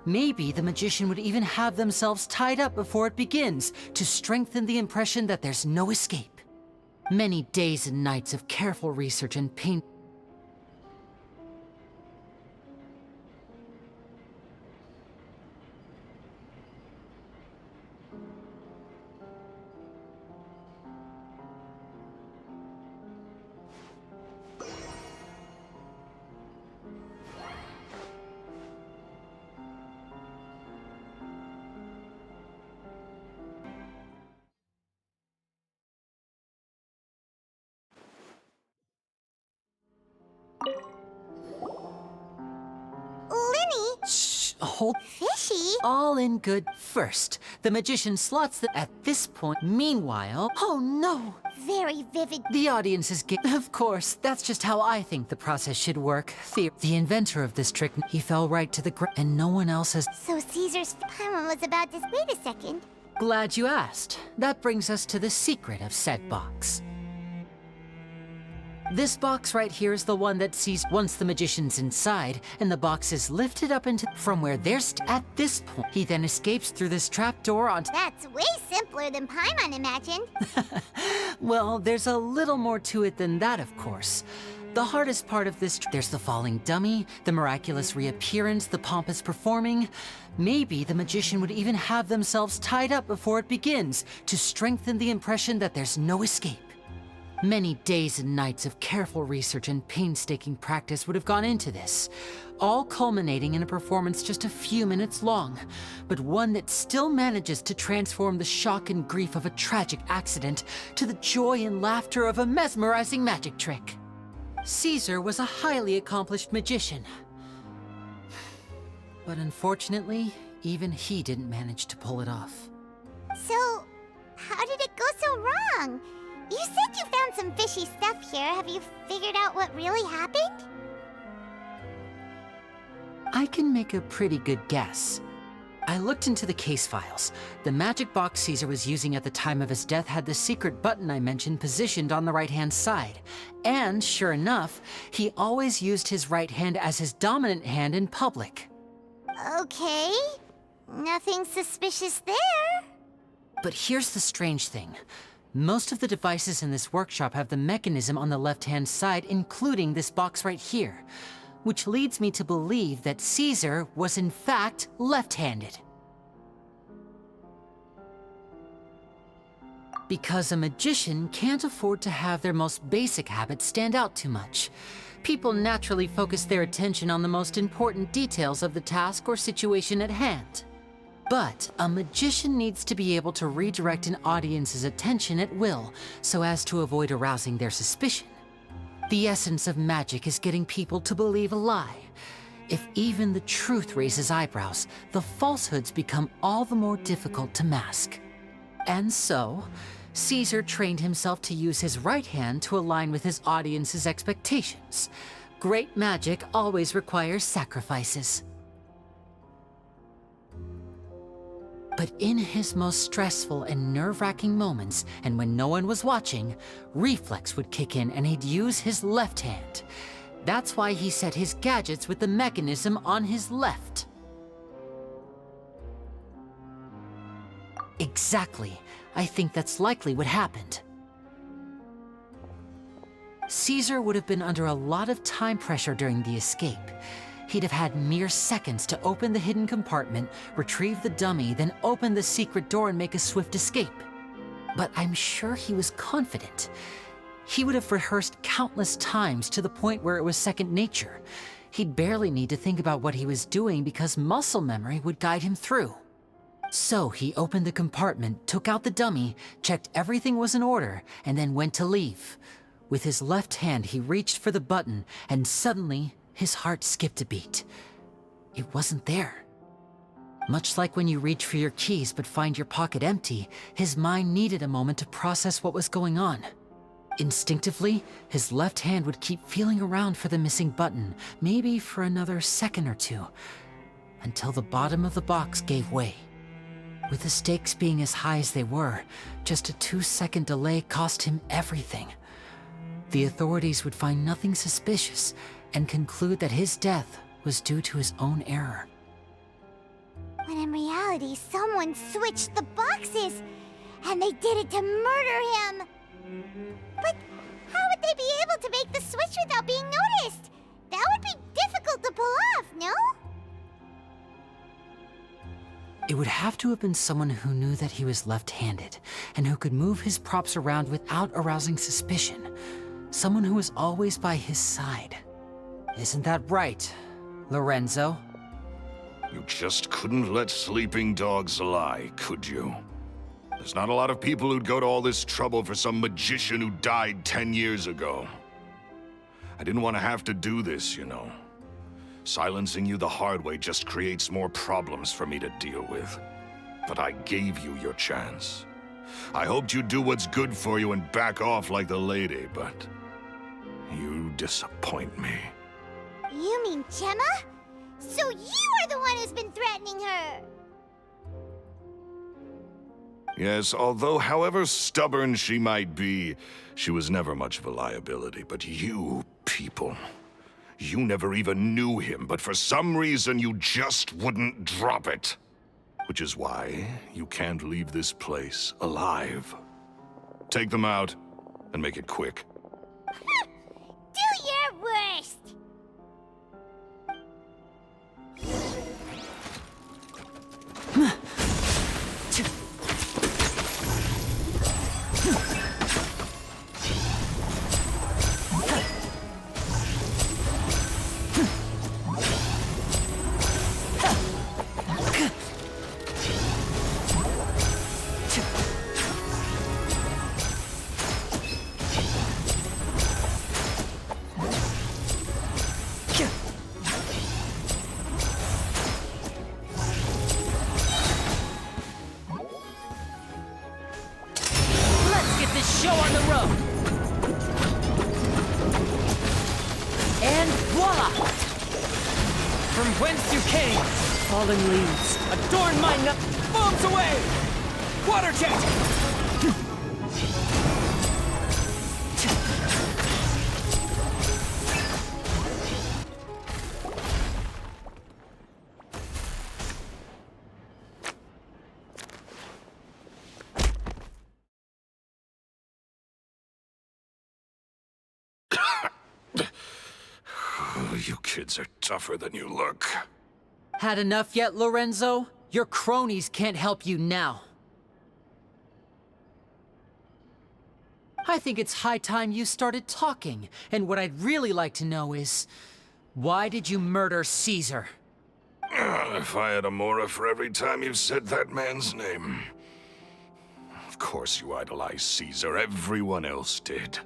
Speaker 2: Maybe the magician would even have themselves tied up before it begins to strengthen the impression that there's no escape. Many days and nights of careful research and pain. hold.
Speaker 3: Fishy?
Speaker 2: All in good. First, the magician slots that at this point. Meanwhile, oh no!
Speaker 3: Very vivid.
Speaker 2: The audience is Of course, that's just how I think the process should work. The inventor of this trick, he fell right to the ground, and no one else has.
Speaker 3: So Caesar's Paimon was about to... Wait a second.
Speaker 2: Glad you asked. That brings us to the secret of said box. This box right here is the one that sees once the magician's inside, and the box is lifted up into from where they're at this point. He then escapes through this trapdoor onto.
Speaker 3: That's way simpler than Paimon imagined.
Speaker 2: Well, there's a little more to it than that, of course. The hardest part of this, there's the falling dummy, the miraculous reappearance, the pompous performing. Maybe the magician would even have themselves tied up before it begins to strengthen the impression that there's no escape. Many days and nights of careful research and painstaking practice would have gone into this, all culminating in a performance just a few minutes long, but one that still manages to transform the shock and grief of a tragic accident to the joy and laughter of a mesmerizing magic trick. Caesar was a highly accomplished magician, but unfortunately, even he didn't manage to pull it off.
Speaker 3: So, how did it go so wrong? You said you found some fishy stuff here. Have you figured out what really happened?
Speaker 2: I can make a pretty good guess. I looked into the case files. The magic box Caesar was using at the time of his death had the secret button I mentioned positioned on the right-hand side. And sure enough, he always used his right hand as his dominant hand in public.
Speaker 3: Okay. Nothing suspicious there.
Speaker 2: But here's the strange thing. Most of the devices in this workshop have the mechanism on the left-hand side, including this box right here, which leads me to believe that Caesar was in fact left-handed. Because a magician can't afford to have their most basic habits stand out too much. People naturally focus their attention on the most important details of the task or situation at hand. But a magician needs to be able to redirect an audience's attention at will, so as to avoid arousing their suspicion. The essence of magic is getting people to believe a lie. If even the truth raises eyebrows, the falsehoods become all the more difficult to mask. And so, Caesar trained himself to use his right hand to align with his audience's expectations. Great magic always requires sacrifices. But in his most stressful and nerve-wracking moments, and when no one was watching, reflex would kick in and he'd use his left hand. That's why he set his gadgets with the mechanism on his left. Exactly. I think that's likely what happened. Caesar would have been under a lot of time pressure during the escape. He'd have had mere seconds to open the hidden compartment, retrieve the dummy, then open the secret door and make a swift escape. But I'm sure he was confident. He would have rehearsed countless times to the point where it was second nature. He'd barely need to think about what he was doing because muscle memory would guide him through. So he opened the compartment, took out the dummy, checked everything was in order, and then went to leave. With his left hand, he reached for the button, and suddenly, his heart skipped a beat. It wasn't there. Much like when you reach for your keys but find your pocket empty, his mind needed a moment to process what was going on. Instinctively, his left hand would keep feeling around for the missing button, maybe for another second or two, until the bottom of the box gave way. With the stakes being as high as they were, just a 2-second delay cost him everything. The authorities would find nothing suspicious and conclude that his death was due to his own error.
Speaker 3: When in reality, someone switched the boxes, and they did it to murder him. But how would they be able to make the switch without being noticed? That would be difficult to pull off, no?
Speaker 2: It would have to have been someone who knew that he was left-handed, and who could move his props around without arousing suspicion. Someone who was always by his side. Isn't that right, Lorenzo?
Speaker 8: You just couldn't let sleeping dogs lie, could you? There's not a lot of people who'd go to all this trouble for some magician who died 10 years ago. I didn't want to have to do this, you know. Silencing you the hard way just creates more problems for me to deal with. But I gave you your chance. I hoped you'd do what's good for you and back off like the lady, but you disappoint me.
Speaker 3: You mean Gemma? So you are the one who's been threatening her!
Speaker 8: Yes, although however stubborn she might be, she was never much of a liability. But you people, you never even knew him, but for some reason you just wouldn't drop it. Which is why you can't leave this place alive. Take them out, and make it quick.
Speaker 3: Do your worst!
Speaker 2: Show on the road! And voila!
Speaker 6: From whence you came, fallen leaves, adorn my nut. Bombs away! Water jet!
Speaker 8: You kids are tougher than you look.
Speaker 2: Had enough yet, Lorenzo? Your cronies can't help you now. I think it's high time you started talking, and what I'd really like to know is, why did you murder Caesar?
Speaker 8: If I had a Mora for every time you've said that man's name. Of course you idolize Caesar, everyone else did.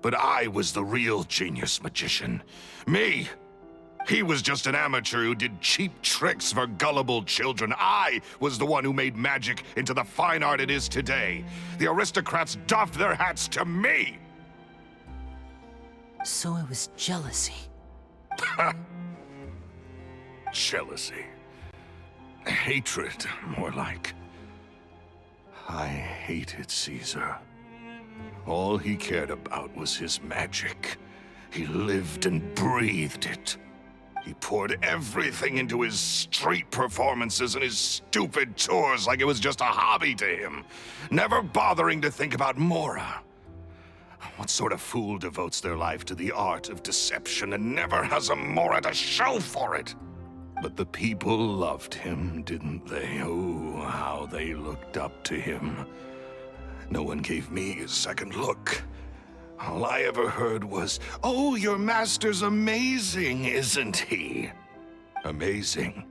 Speaker 8: But I was the real genius magician. Me! He was just an amateur who did cheap tricks for gullible children. I was the one who made magic into the fine art it is today. The aristocrats doffed their hats to me!
Speaker 2: So it was jealousy.
Speaker 8: Jealousy. Hatred, more like. I hated Caesar. All he cared about was his magic. He lived and breathed it. He poured everything into his street performances and his stupid tours like it was just a hobby to him, never bothering to think about Mora. What sort of fool devotes their life to the art of deception and never has a Mora to show for it? But the people loved him, didn't they? Oh, how they looked up to him. No one gave me a second look. All I ever heard was, "Oh, your master's amazing, isn't he?" Amazing.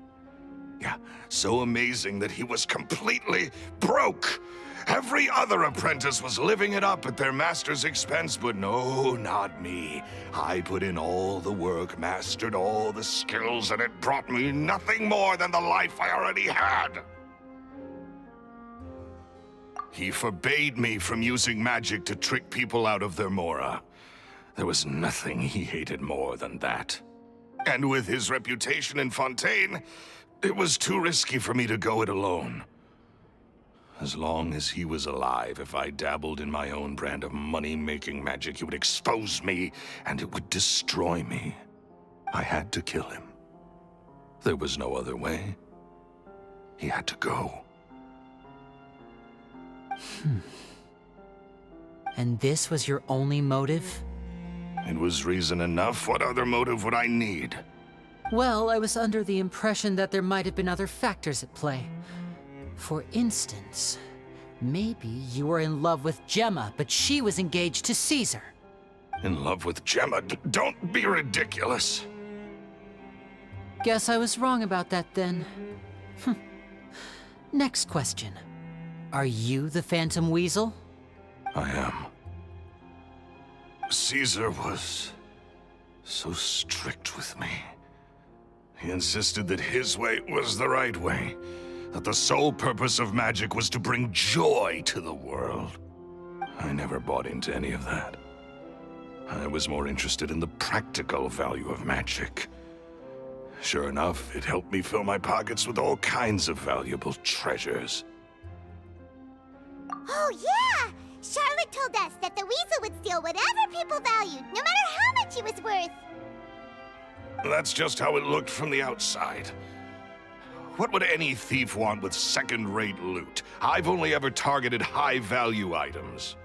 Speaker 8: Yeah, so amazing that he was completely broke. Every other apprentice was living it up at their master's expense, but no, not me. I put in all the work, mastered all the skills, and it brought me nothing more than the life I already had. He forbade me from using magic to trick people out of their Mora. There was nothing he hated more than that. And with his reputation in Fontaine, it was too risky for me to go it alone. As long as he was alive, if I dabbled in my own brand of money-making magic, he would expose me, and it would destroy me. I had to kill him. There was no other way. He had to go.
Speaker 2: And this was your only motive?
Speaker 8: It was reason enough. What other motive would I need?
Speaker 2: Well, I was under the impression that there might have been other factors at play. For instance, maybe you were in love with Gemma, but she was engaged to Caesar.
Speaker 8: In love with Gemma? Don't be ridiculous.
Speaker 2: Guess I was wrong about that then. Next question. Are you the Phantom Weasel?
Speaker 8: I am. Caesar was so strict with me. He insisted that his way was the right way, that the sole purpose of magic was to bring joy to the world. I never bought into any of that. I was more interested in the practical value of magic. Sure enough, it helped me fill my pockets with all kinds of valuable treasures.
Speaker 3: Oh, yeah! Charlotte told us that the weasel would steal whatever people valued, no matter how much it was worth.
Speaker 8: That's just how it looked from the outside. What would any thief want with second-rate loot? I've only ever targeted high-value items.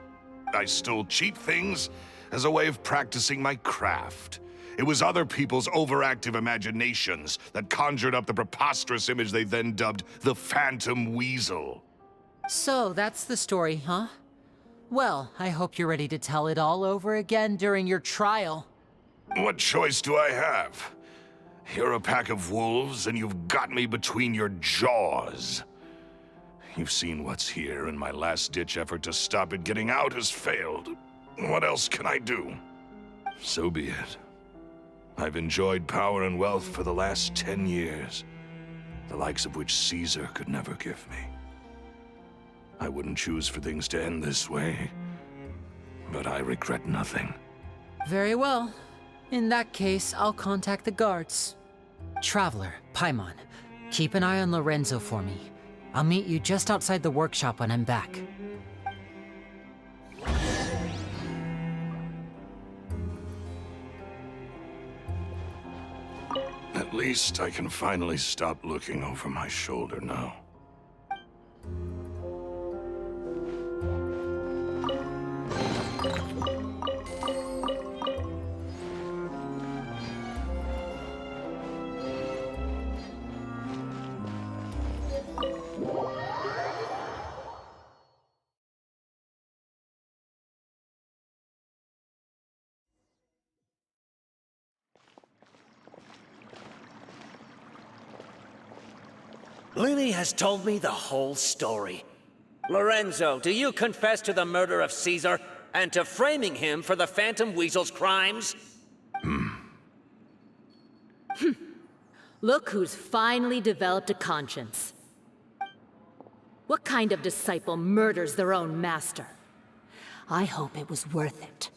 Speaker 8: I stole cheap things as a way of practicing my craft. It was other people's overactive imaginations that conjured up the preposterous image they then dubbed the Phantom Weasel.
Speaker 2: So, that's the story, huh? Well, I hope you're ready to tell it all over again during your trial.
Speaker 8: What choice do I have? You're a pack of wolves, and you've got me between your jaws. You've seen what's here, and my last-ditch effort to stop it getting out has failed. What else can I do? So be it. I've enjoyed power and wealth for the last 10 years, the likes of which Caesar could never give me. I wouldn't choose for things to end this way, but I regret nothing.
Speaker 2: Very well. In that case, I'll contact the guards. Traveler, Paimon, keep an eye on Lorenzo for me. I'll meet you just outside the workshop when I'm back.
Speaker 8: At least I can finally stop looking over my shoulder now.
Speaker 11: Lily has told me the whole story. Lorenzo, do you confess to the murder of Caesar and to framing him for the Phantom Weasel's crimes?
Speaker 5: Look who's finally developed a conscience. What kind of disciple murders their own master? I hope it was worth it,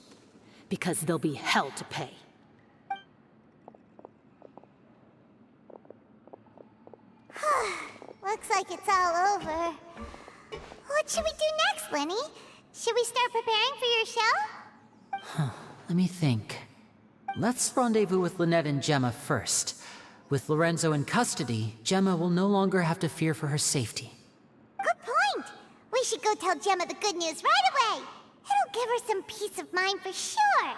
Speaker 5: because there'll be hell to pay.
Speaker 3: Looks like it's all over. What should we do next, Lenny? Should we start preparing for your show?
Speaker 2: Let me think. Let's rendezvous with Lynette and Gemma first. With Lorenzo in custody, Gemma will no longer have to fear for her safety.
Speaker 3: Good point! We should go tell Gemma the good news right away! It'll give her some peace of mind for sure!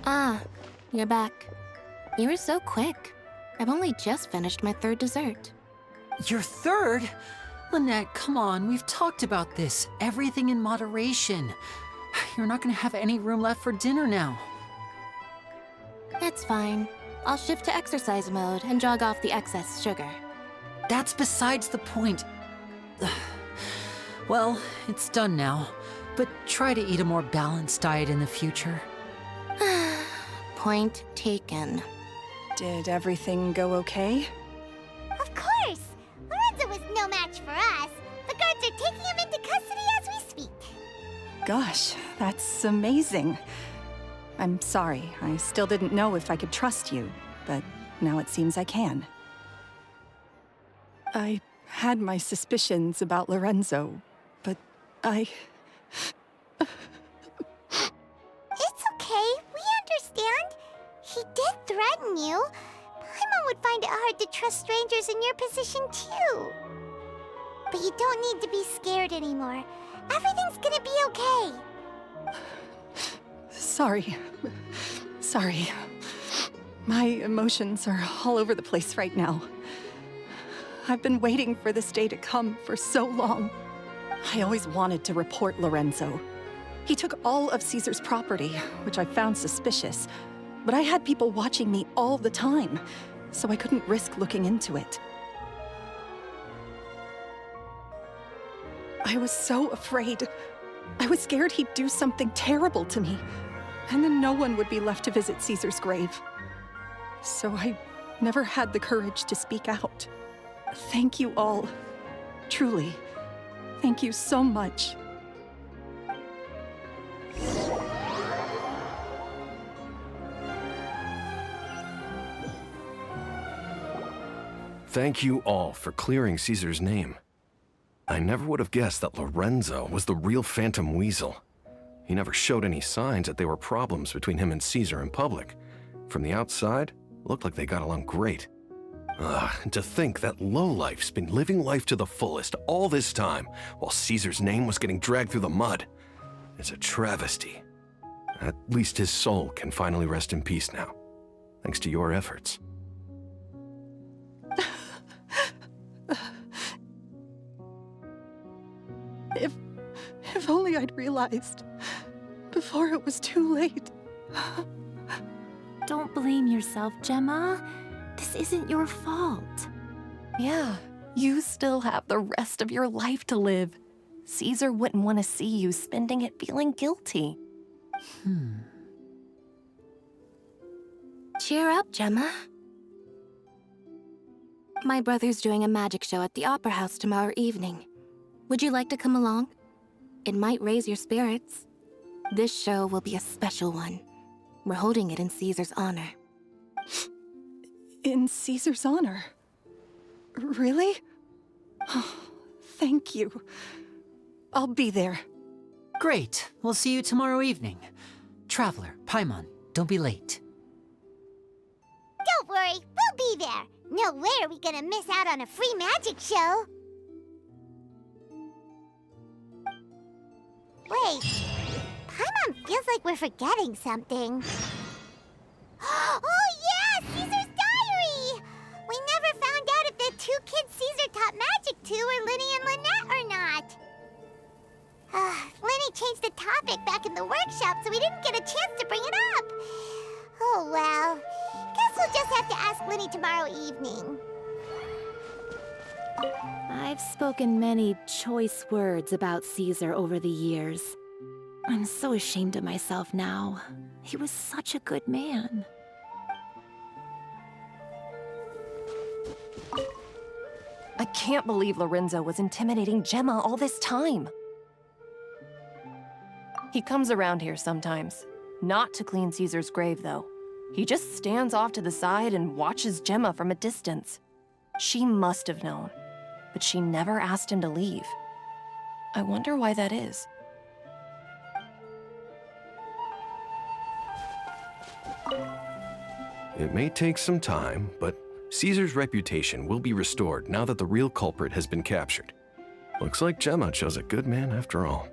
Speaker 1: Ah, you're back. You were so quick. I've only just finished my third dessert.
Speaker 2: Your third? Lynette, come on, we've talked about this. Everything in moderation. You're not gonna have any room left for dinner now.
Speaker 1: It's fine. I'll shift to exercise mode and jog off the excess sugar.
Speaker 2: That's besides the point. Well, it's done now, but try to eat a more balanced diet in the future.
Speaker 1: Point taken.
Speaker 7: Did everything go okay?
Speaker 3: Of course! Lorenzo was no match for us. The guards are taking him into custody as we speak.
Speaker 7: gosh, that's amazing. I'm sorry, I still didn't know if I could trust you, but now it seems I can. I had my suspicions about Lorenzo, but I...
Speaker 3: It's okay, we understand. He did threaten you. Paimon would find it hard to trust strangers in your position, too. But you don't need to be scared anymore. Everything's gonna be okay.
Speaker 7: Sorry. Sorry. My emotions are all over the place right now. I've been waiting for this day to come for so long. I always wanted to report Lorenzo. He took all of Caesar's property, which I found suspicious, but I had people watching me all the time, so I couldn't risk looking into it. I was so afraid. I was scared he'd do something terrible to me, and then no one would be left to visit Caesar's grave. So I never had the courage to speak out. Thank you all. Truly. Thank you so much.
Speaker 4: Thank you all for clearing Caesar's name. I never would have guessed that Lorenzo was the real Phantom Weasel. He never showed any signs that there were problems between him and Caesar in public. From the outside, it looked like they got along great. And to think that lowlife's been living life to the fullest all this time, while Caesar's name was getting dragged through the mud. It's a travesty. At least his soul can finally rest in peace now, thanks to your efforts.
Speaker 7: If only I'd realized before it was too late.
Speaker 5: Don't blame yourself, Gemma. This isn't your fault.
Speaker 12: Yeah, you still have the rest of your life to live. Caesar wouldn't want to see you spending it feeling guilty.
Speaker 1: Cheer up, Gemma. My brother's doing a magic show at the Opera House tomorrow evening. Would you like to come along? It might raise your spirits. This show will be a special one. We're holding it in Caesar's honor.
Speaker 7: In Caesar's honor? Really? Oh, thank you. I'll be there.
Speaker 2: Great. We'll see you tomorrow evening. Traveler, Paimon, don't be late.
Speaker 3: Don't worry, we'll be there. No way are we gonna miss out on a free magic show. Wait, Paimon feels like we're forgetting something. Oh yeah, Caesar's diary! We never found out if the two kids Caesar taught magic to were Linny and Lynette or not. Linny changed the topic back in the workshop, so we didn't get a chance to bring it up. Oh well, guess we'll just have to ask Linny tomorrow evening.
Speaker 5: I've spoken many choice words about Caesar over the years. I'm so ashamed of myself now. He was such a good man.
Speaker 12: I can't believe Lorenzo was intimidating Gemma all this time. He comes around here sometimes. Not to clean Caesar's grave, though. He just stands off to the side and watches Gemma from a distance. She must have known, but she never asked him to leave. I wonder why that is.
Speaker 4: It may take some time, but Caesar's reputation will be restored now that the real culprit has been captured. Looks like Gemma chose a good man after all.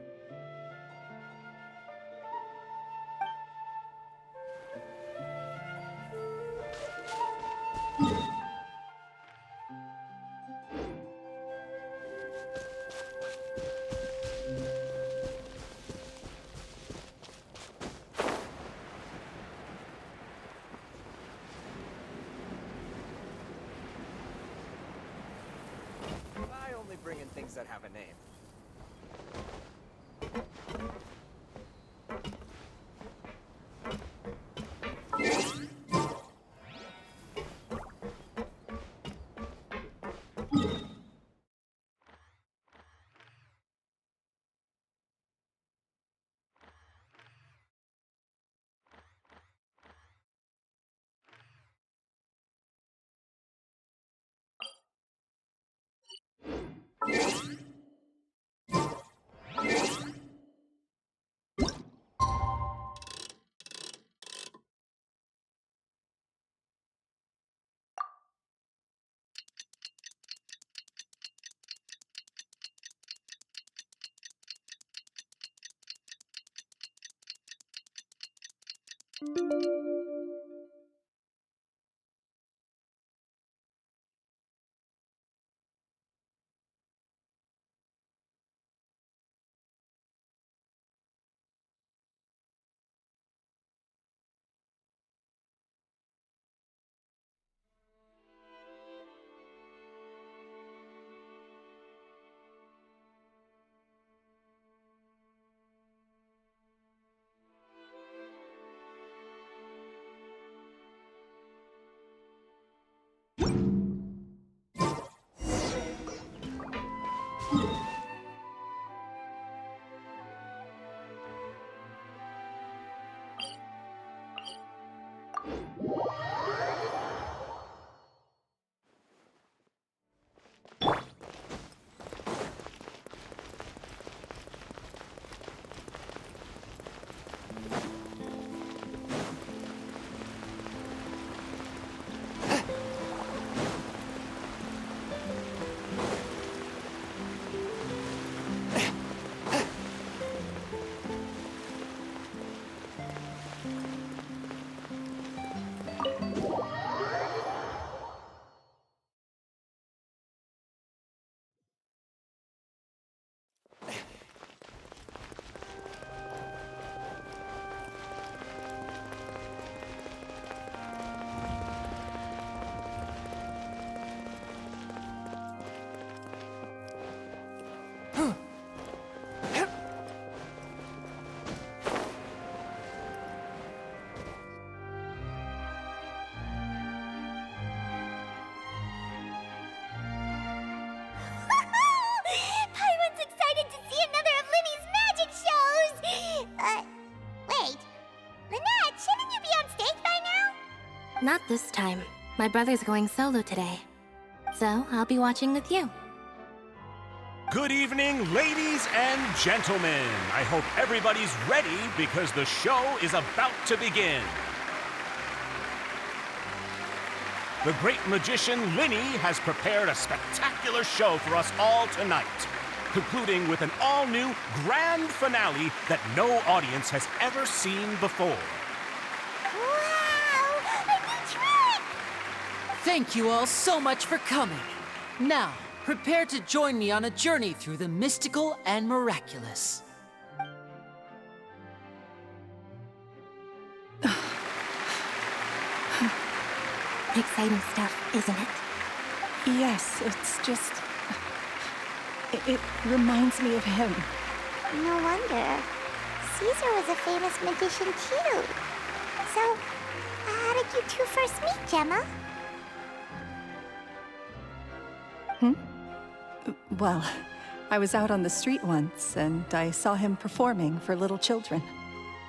Speaker 6: I only bring in things that have a name.
Speaker 3: Paimon's excited to see another of Linny's magic shows! Wait. Lynette, shouldn't you be on stage by now?
Speaker 1: Not this time. My brother's going solo today. So, I'll be watching with you.
Speaker 13: Good evening, ladies and gentlemen. I hope everybody's ready because the show is about to begin. The great magician Linny has prepared a spectacular show for us all tonight, concluding with an all-new grand finale that no audience has ever seen before.
Speaker 3: Wow! A new trick!
Speaker 2: Thank you all so much for coming. Now, prepare to join me on a journey through the mystical and miraculous.
Speaker 1: Exciting stuff, isn't it?
Speaker 7: Yes, it's just... It reminds me of him.
Speaker 3: No wonder. Caesar was a famous magician too. So, how did you two first meet, Gemma?
Speaker 7: Well, I was out on the street once, and I saw him performing for little children.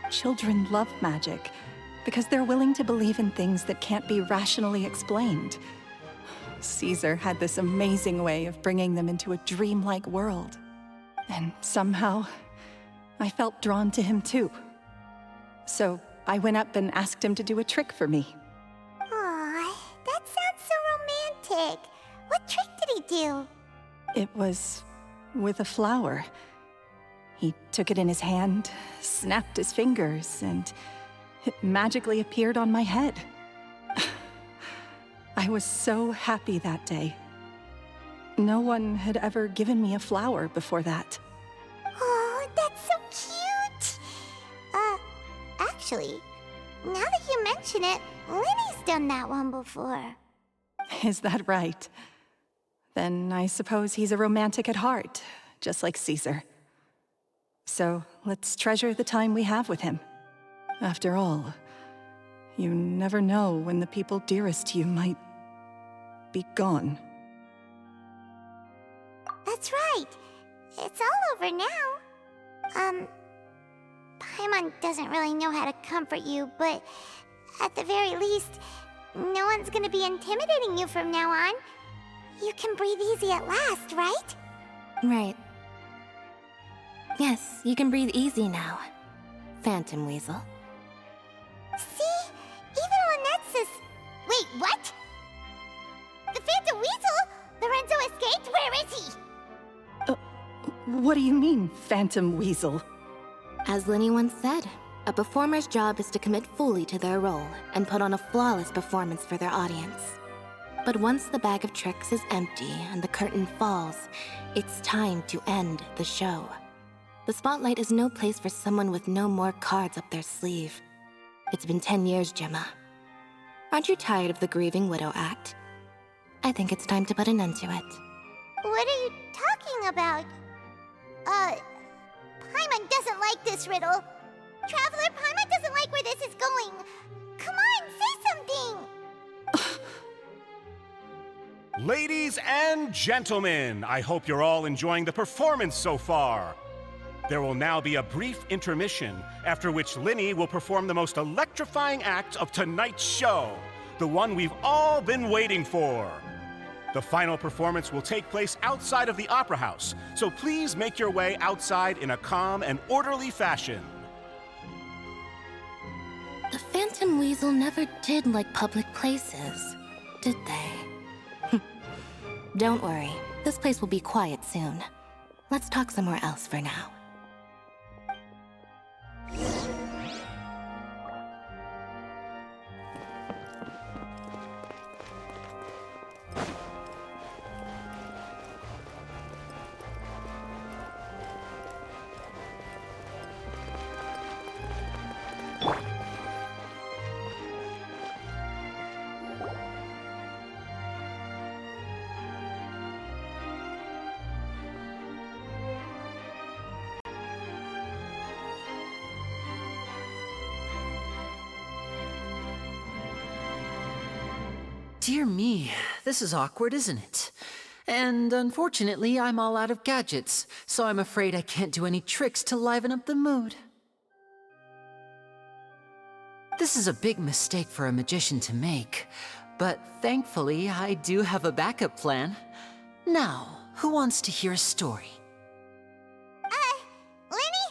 Speaker 7: Children love magic, because they're willing to believe in things that can't be rationally explained. Caesar had this amazing way of bringing them into a dreamlike world. And somehow, I felt drawn to him too. So I went up and asked him to do a trick for me.
Speaker 3: Aw, that sounds so romantic. What trick did he do?
Speaker 7: It was with a flower. He took it in his hand, snapped his fingers, and it magically appeared on my head. I was so happy that day. No one had ever given me a flower before that.
Speaker 3: Oh, that's so cute! Actually, now that you mention it, Linny's done that one before.
Speaker 7: Is that right? Then I suppose he's a romantic at heart, just like Caesar. So let's treasure the time we have with him. After all, you never know when the people dearest to you might be gone.
Speaker 3: That's right. It's all over now. Paimon doesn't really know how to comfort you, but at the very least, no one's gonna be intimidating you from now on. You can breathe easy at last, right?
Speaker 1: Right. Yes, you can breathe easy now, Phantom Weasel.
Speaker 3: See? Even Lynette says... Wait, what? The Phantom Weasel? Lorenzo escaped? Where is he?
Speaker 7: What do you mean, Phantom Weasel?
Speaker 1: As Linny once said, A performer's job is to commit fully to their role and put on a flawless performance for their audience. But once the bag of tricks is empty and the curtain falls, it's time to end the show. The spotlight is no place for someone with no more cards up their sleeve. It's been 10 years, Gemma. Aren't you tired of the grieving widow act? I think it's time to put an end to it.
Speaker 3: What are you talking about? Paimon doesn't like this riddle. Traveler, Paimon doesn't like where this is going. Come on, say something!
Speaker 13: Ladies and gentlemen, I hope you're all enjoying the performance so far. There will now be a brief intermission, after which Linny will perform the most electrifying act of tonight's show, the one we've all been waiting for. The final performance will take place outside of the Opera House, so please make your way outside in a calm and orderly fashion.
Speaker 1: The Phantom Weasel never did like public places, did they? Don't worry, this place will be quiet soon. Let's talk somewhere else for now.
Speaker 2: Dear me, this is awkward, isn't it? And unfortunately, I'm all out of gadgets, so I'm afraid I can't do any tricks to liven up the mood. This is a big mistake for a magician to make, but thankfully, I do have a backup plan. Now, who wants to hear a story?
Speaker 3: Linny?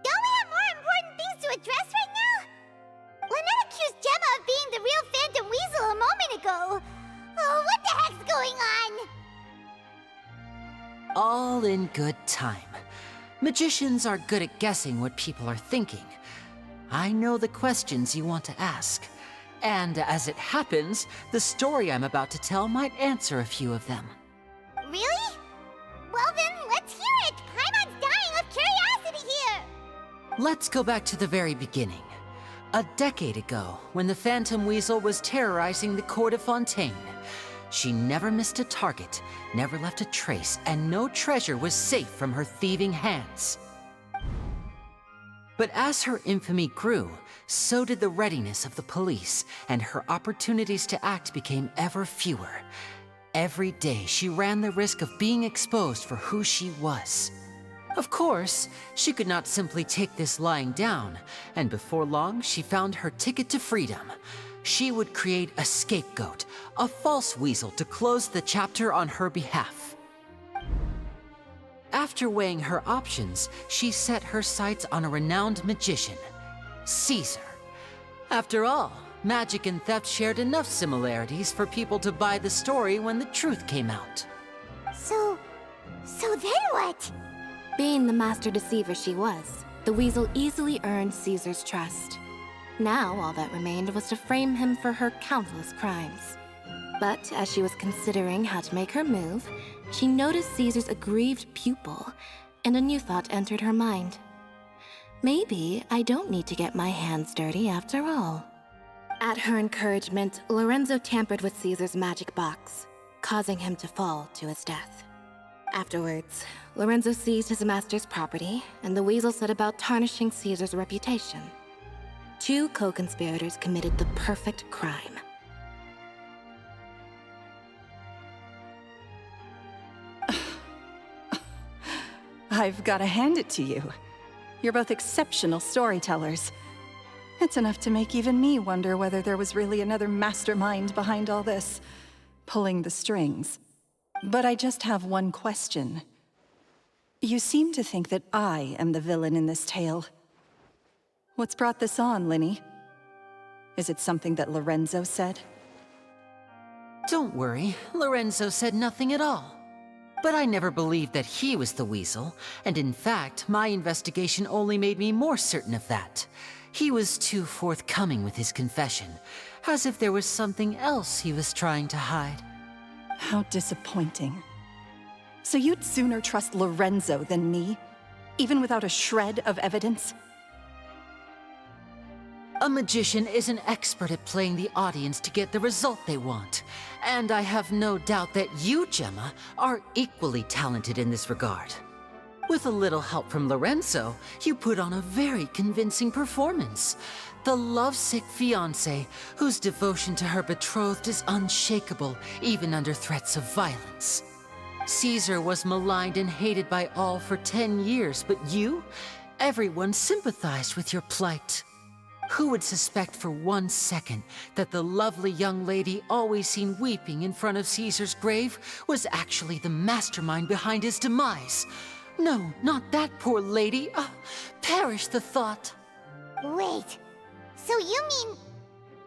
Speaker 3: Don't we have more important things to address right now? Lynette accused Gemma of being the real Phantom Weasel a moment ago. Oh, what the heck's going on?
Speaker 2: All in good time. Magicians are good at guessing what people are thinking. I know the questions you want to ask. And as it happens, the story I'm about to tell might answer a few of them.
Speaker 3: Really? Well then, let's hear it! Paimon's dying of curiosity here!
Speaker 2: Let's go back to the very beginning. A decade ago, when the Phantom Weasel was terrorizing the court of Fontaine, she never missed a target, never left a trace, and no treasure was safe from her thieving hands. But as her infamy grew, so did the readiness of the police, and her opportunities to act became ever fewer. Every day, she ran the risk of being exposed for who she was. Of course, she could not simply take this lying down, and before long, she found her ticket to freedom. She would create a scapegoat, a false weasel to close the chapter on her behalf. After weighing her options, she set her sights on a renowned magician, Caesar. After all, magic and theft shared enough similarities for people to buy the story when the truth came out.
Speaker 3: So then what?
Speaker 1: Being the master deceiver she was, the weasel easily earned Caesar's trust. Now all that remained was to frame him for her countless crimes. But as she was considering how to make her move, she noticed Caesar's aggrieved pupil, and a new thought entered her mind. Maybe I don't need to get my hands dirty after all. At her encouragement, Lorenzo tampered with Caesar's magic box, causing him to fall to his death. Afterwards, Lorenzo seized his master's property, and the weasel set about tarnishing Caesar's reputation. Two co-conspirators committed the perfect crime.
Speaker 7: I've got to hand it to you. You're both exceptional storytellers. It's enough to make even me wonder whether there was really another mastermind behind all this, pulling the strings. But I just have one question. You seem to think that I am the villain in this tale. What's brought this on, Linny? Is it something that Lorenzo said?
Speaker 2: Don't worry, Lorenzo said nothing at all. But I never believed that he was the weasel, and in fact, my investigation only made me more certain of that. He was too forthcoming with his confession, as if there was something else he was trying to hide.
Speaker 7: How disappointing. So you'd sooner trust Lorenzo than me? Even without a shred of evidence?
Speaker 2: A magician is an expert at playing the audience to get the result they want. And I have no doubt that you, Gemma, are equally talented in this regard. With a little help from Lorenzo, you put on a very convincing performance. The lovesick fiancé, whose devotion to her betrothed is unshakable, even under threats of violence. Caesar was maligned and hated by all for 10 years, but you? Everyone sympathized with your plight. Who would suspect for 1 second that the lovely young lady always seen weeping in front of Caesar's grave was actually the mastermind behind his demise? No, not that poor lady. Perish the thought.
Speaker 3: Wait, so you mean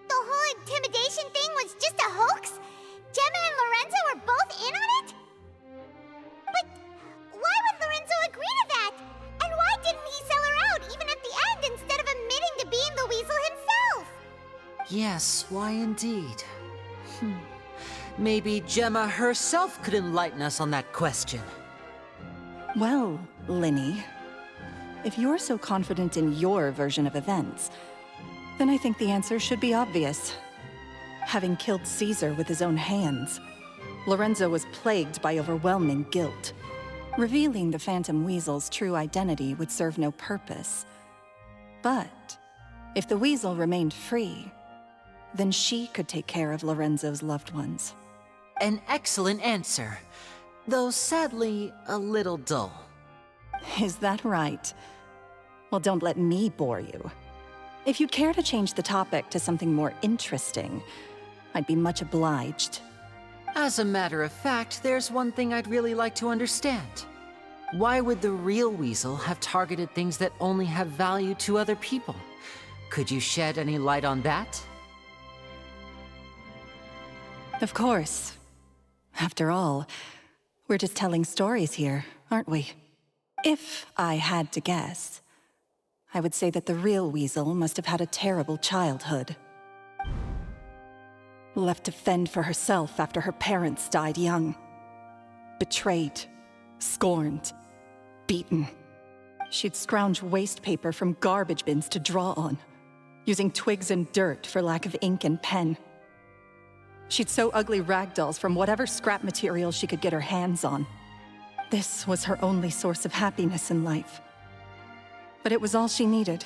Speaker 3: the whole intimidation thing was just a hoax? Gemma and Lorenzo were both in on it? But why would Lorenzo agree to that? And why didn't he sell her out even at the end instead of admitting to being the weasel himself?
Speaker 2: Yes, why indeed? Maybe Gemma herself could enlighten us on that question.
Speaker 7: Well, Linny, if you're so confident in your version of events, then I think the answer should be obvious. Having killed Caesar with his own hands, Lorenzo was plagued by overwhelming guilt. Revealing the Phantom Weasel's true identity would serve no purpose. But if the Weasel remained free, then she could take care of Lorenzo's loved ones.
Speaker 2: An excellent answer, though sadly a little dull.
Speaker 7: Is that right? Well, don't let me bore you. If you'd care to change the topic to something more interesting, I'd be much obliged.
Speaker 2: As a matter of fact, there's one thing I'd really like to understand. Why would the real Weasel have targeted things that only have value to other people? Could you shed any light on that?
Speaker 7: Of course. After all, we're just telling stories here, aren't we? If I had to guess, I would say that the real Weasel must have had a terrible childhood. Left to fend for herself after her parents died young. Betrayed, scorned, beaten. She'd scrounge waste paper from garbage bins to draw on, using twigs and dirt for lack of ink and pen. She'd sew ugly rag dolls from whatever scrap material she could get her hands on. This was her only source of happiness in life. But it was all she needed,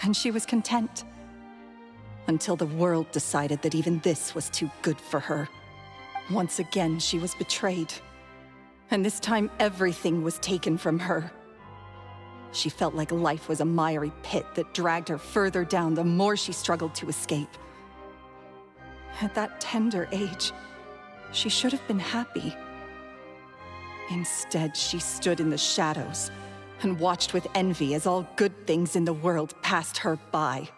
Speaker 7: and she was content. Until the world decided that even this was too good for her. Once again, she was betrayed. And this time, everything was taken from her. She felt like life was a miry pit that dragged her further down the more she struggled to escape. At that tender age, she should have been happy. Instead, she stood in the shadows and watched with envy as all good things in the world passed her by.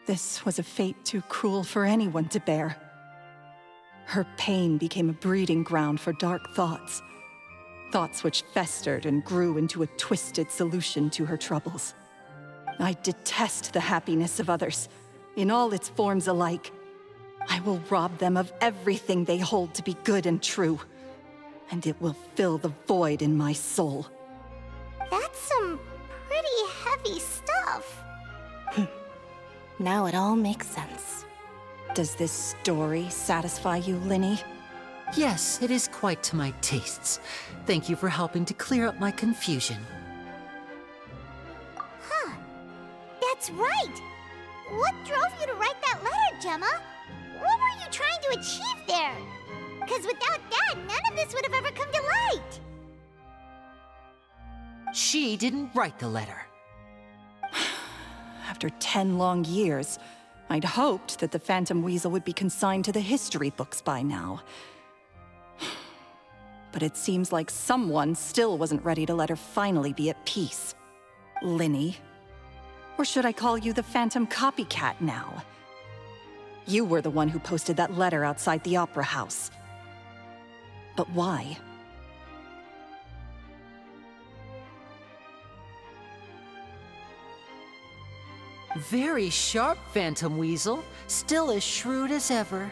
Speaker 7: This was a fate too cruel for anyone to bear. Her pain became a breeding ground for dark thoughts. Thoughts which festered and grew into a twisted solution to her troubles. I detest the happiness of others, in all its forms alike. I will rob them of everything they hold to be good and true, and it will fill the void in my soul.
Speaker 3: That's some pretty heavy stuff.
Speaker 1: Now it all makes sense.
Speaker 7: Does this story satisfy you, Linny?
Speaker 2: Yes, it is quite to my tastes. Thank you for helping to clear up my confusion.
Speaker 3: Huh. That's right. What drove you to write that letter, Gemma? What were you trying to achieve there? Because without that, none of this would have ever come to light.
Speaker 2: She didn't write the letter.
Speaker 7: After 10 long years, I'd hoped that the Phantom Weasel would be consigned to the history books by now. But it seems like someone still wasn't ready to let her finally be at peace. Linny. Or should I call you the Phantom Copycat now? You were the one who posted that letter outside the Opera House. But why?
Speaker 2: Very sharp, Phantom Weasel. Still as shrewd as ever.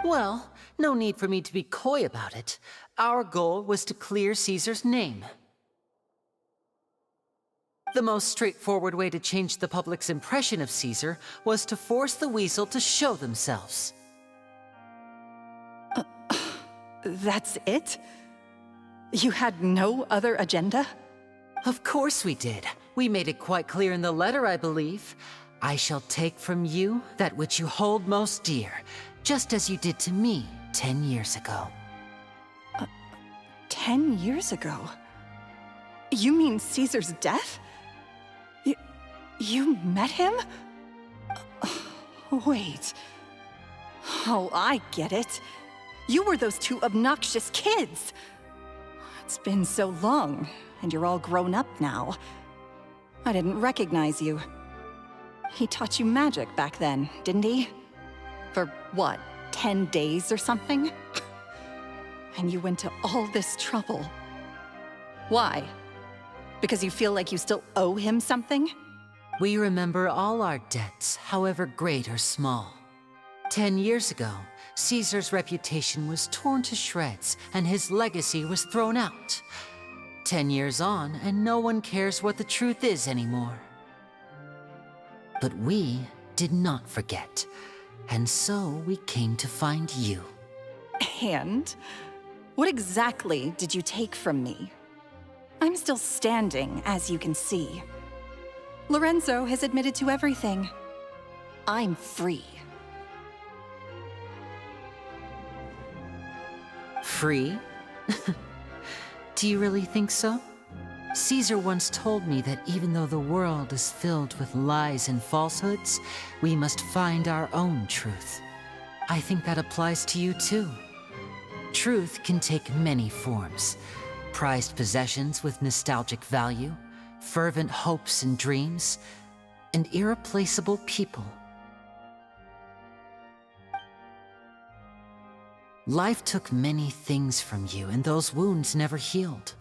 Speaker 2: Well, no need for me to be coy about it. Our goal was to clear Caesar's name. The most straightforward way to change the public's impression of Caesar was to force the Weasel to show themselves.
Speaker 7: That's it? You had no other agenda?
Speaker 2: Of course we did. We made it quite clear in the letter, I believe. I shall take from you that which you hold most dear, just as you did to me 10 years ago.
Speaker 7: 10 years ago? You mean Caesar's death? You met him? Wait. Oh, I get it. You were those two obnoxious kids. It's been so long, and you're all grown up now. I didn't recognize you. He taught you magic back then, didn't he? For what, 10 days or something? And you went to all this trouble. Why? Because you feel like you still owe him something?
Speaker 2: We remember all our debts, however great or small. 10 years ago, Caesar's reputation was torn to shreds, and his legacy was thrown out. 10 years on, and no one cares what the truth is anymore. But we did not forget, and so we came to find you.
Speaker 7: And? What exactly did you take from me? I'm still standing, as you can see. Lorenzo has admitted to everything. I'm free.
Speaker 2: Free? Do you really think so? Caesar once told me that even though the world is filled with lies and falsehoods, we must find our own truth. I think that applies to you too. Truth can take many forms. Prized possessions with nostalgic value, fervent hopes and dreams, and irreplaceable people. Life took many things from you, and those wounds never healed.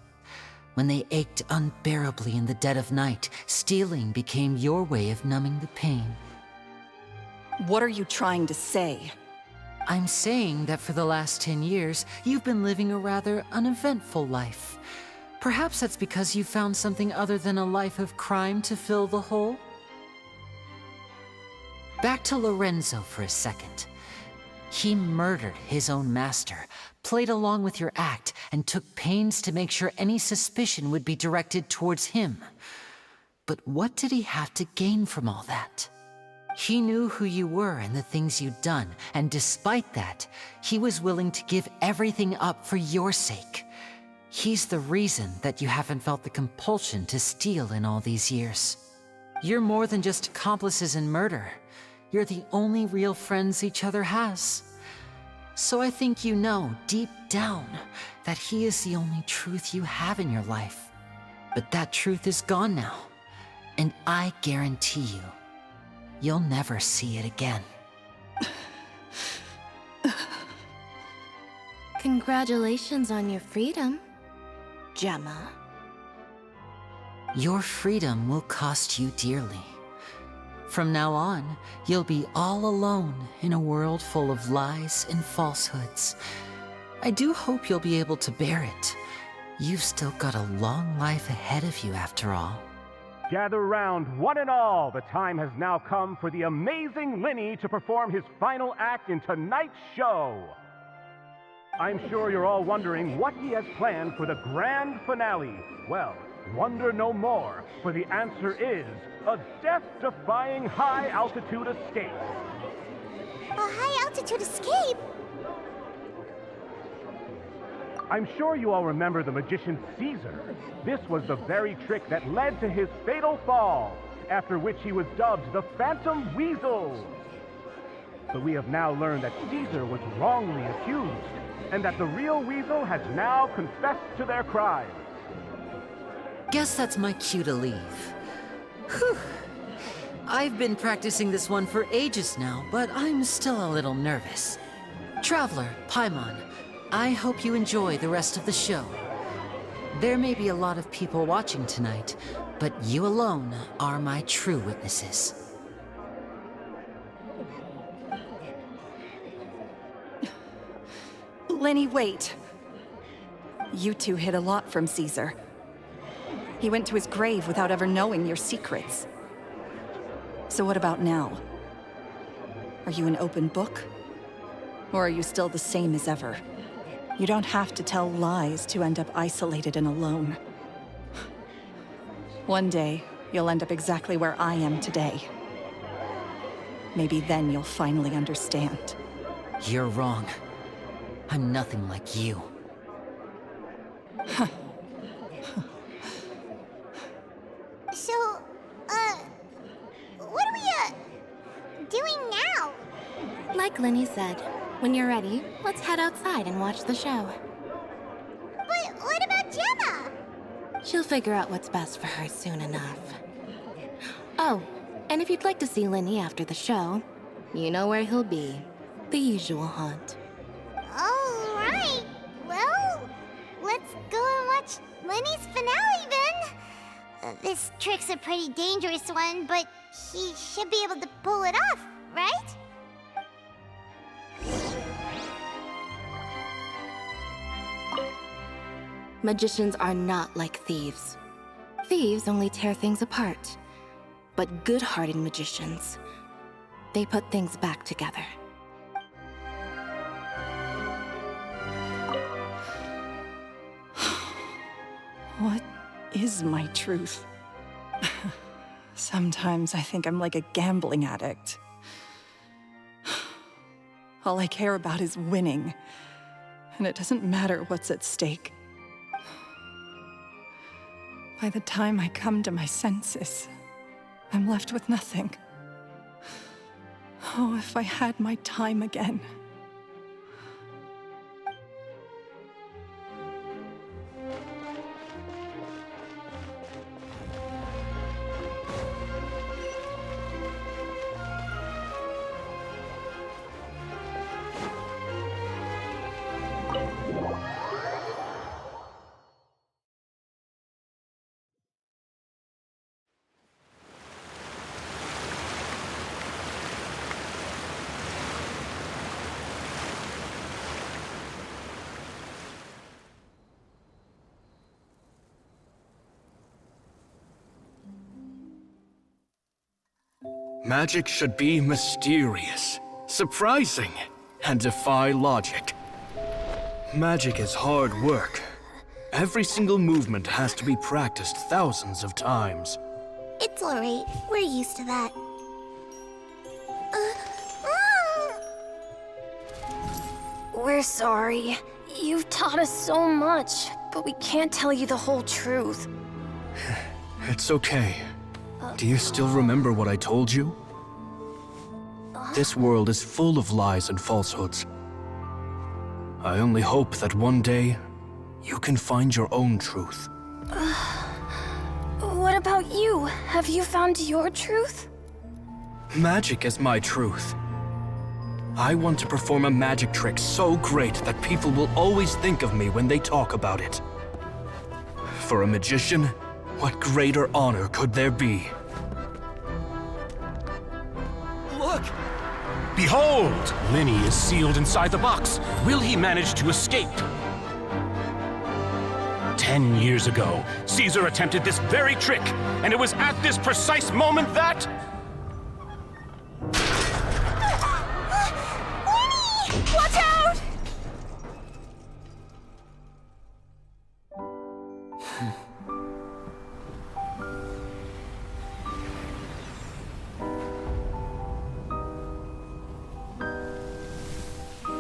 Speaker 2: When they ached unbearably in the dead of night, stealing became your way of numbing the pain.
Speaker 7: What are you trying to say?
Speaker 2: I'm saying that for the last 10 years, you've been living a rather uneventful life. Perhaps that's because you found something other than a life of crime to fill the hole? Back to Lorenzo for a second. He murdered his own master, played along with your act, and took pains to make sure any suspicion would be directed towards him. But what did he have to gain from all that? He knew who you were and the things you'd done, and despite that, he was willing to give everything up for your sake. He's the reason that you haven't felt the compulsion to steal in all these years. You're more than just accomplices in murder. You're the only real friends each other has. So I think you know, deep down, that he is the only truth you have in your life. But that truth is gone now, and I guarantee you, you'll never see it again.
Speaker 1: Congratulations on your freedom, Gemma.
Speaker 2: Your freedom will cost you dearly. From now on, you'll be all alone in a world full of lies and falsehoods. I do hope you'll be able to bear it. You've still got a long life ahead of you after all.
Speaker 13: Gather round, one and all. The time has now come for the amazing Linny to perform his final act in tonight's show. I'm sure you're all wondering what he has planned for the grand finale. Well, wonder no more, for the answer is a death-defying high-altitude escape.
Speaker 3: A high-altitude escape?
Speaker 13: I'm sure you all remember the magician Caesar. This was the very trick that led to his fatal fall, after which he was dubbed the Phantom Weasel. But we have now learned that Caesar was wrongly accused, and that the real Weasel has now confessed to their crimes.
Speaker 2: Guess that's my cue to leave. Whew. I've been practicing this one for ages now, but I'm still a little nervous. Traveler, Paimon, I hope you enjoy the rest of the show. There may be a lot of people watching tonight, but you alone are my true witnesses.
Speaker 7: Lenny, wait. You two hid a lot from Caesar. He went to his grave without ever knowing your secrets. So what about now? Are you an open book? Or are you still the same as ever? You don't have to tell lies to end up isolated and alone. One day, you'll end up exactly where I am today. Maybe then you'll finally understand.
Speaker 2: You're wrong. I'm nothing like you.
Speaker 3: So, what are we, doing now?
Speaker 1: Like Lenny said, when you're ready, let's head outside and watch the show.
Speaker 3: But what about Gemma?
Speaker 1: She'll figure out what's best for her soon enough. Oh, and if you'd like to see Lenny after the show, you know where he'll be. The usual haunt.
Speaker 3: All right. Well, let's go and watch Lenny's finale then. This trick's a pretty dangerous one, but he should be able to pull it off, right?
Speaker 1: Magicians are not like thieves. Thieves only tear things apart. But good-hearted magicians, they put things back together.
Speaker 7: What is my truth? Sometimes I think I'm like a gambling addict. All I care about is winning, and it doesn't matter what's at stake. By the time I come to my senses, I'm left with nothing. Oh, if I had my time again.
Speaker 14: Magic should be mysterious, surprising, and defy logic. Magic is hard work. Every single movement has to be practiced thousands of times.
Speaker 3: It's alright. We're used to that.
Speaker 12: We're sorry. You've taught us so much, but we can't tell you the whole truth.
Speaker 14: It's okay. Do you still remember what I told you? This world is full of lies and falsehoods. I only hope that one day, you can find your own truth.
Speaker 12: What about you? Have you found your truth?
Speaker 14: Magic is my truth. I want to perform a magic trick so great that people will always think of me when they talk about it. For a magician, what greater honor could there be?
Speaker 13: Look! Behold! Lenny is sealed inside the box. Will he manage to escape? 10 years ago, Caesar attempted this very trick, and it was at this precise moment that...
Speaker 3: Lenny! Watch out!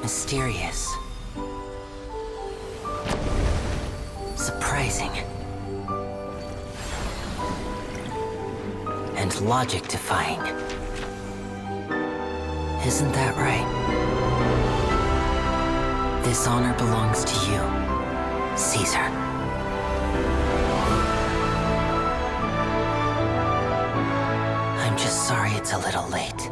Speaker 2: Mysterious. Surprising. And logic-defying. Isn't that right? This honor belongs to you, Caesar. I'm just sorry it's a little late.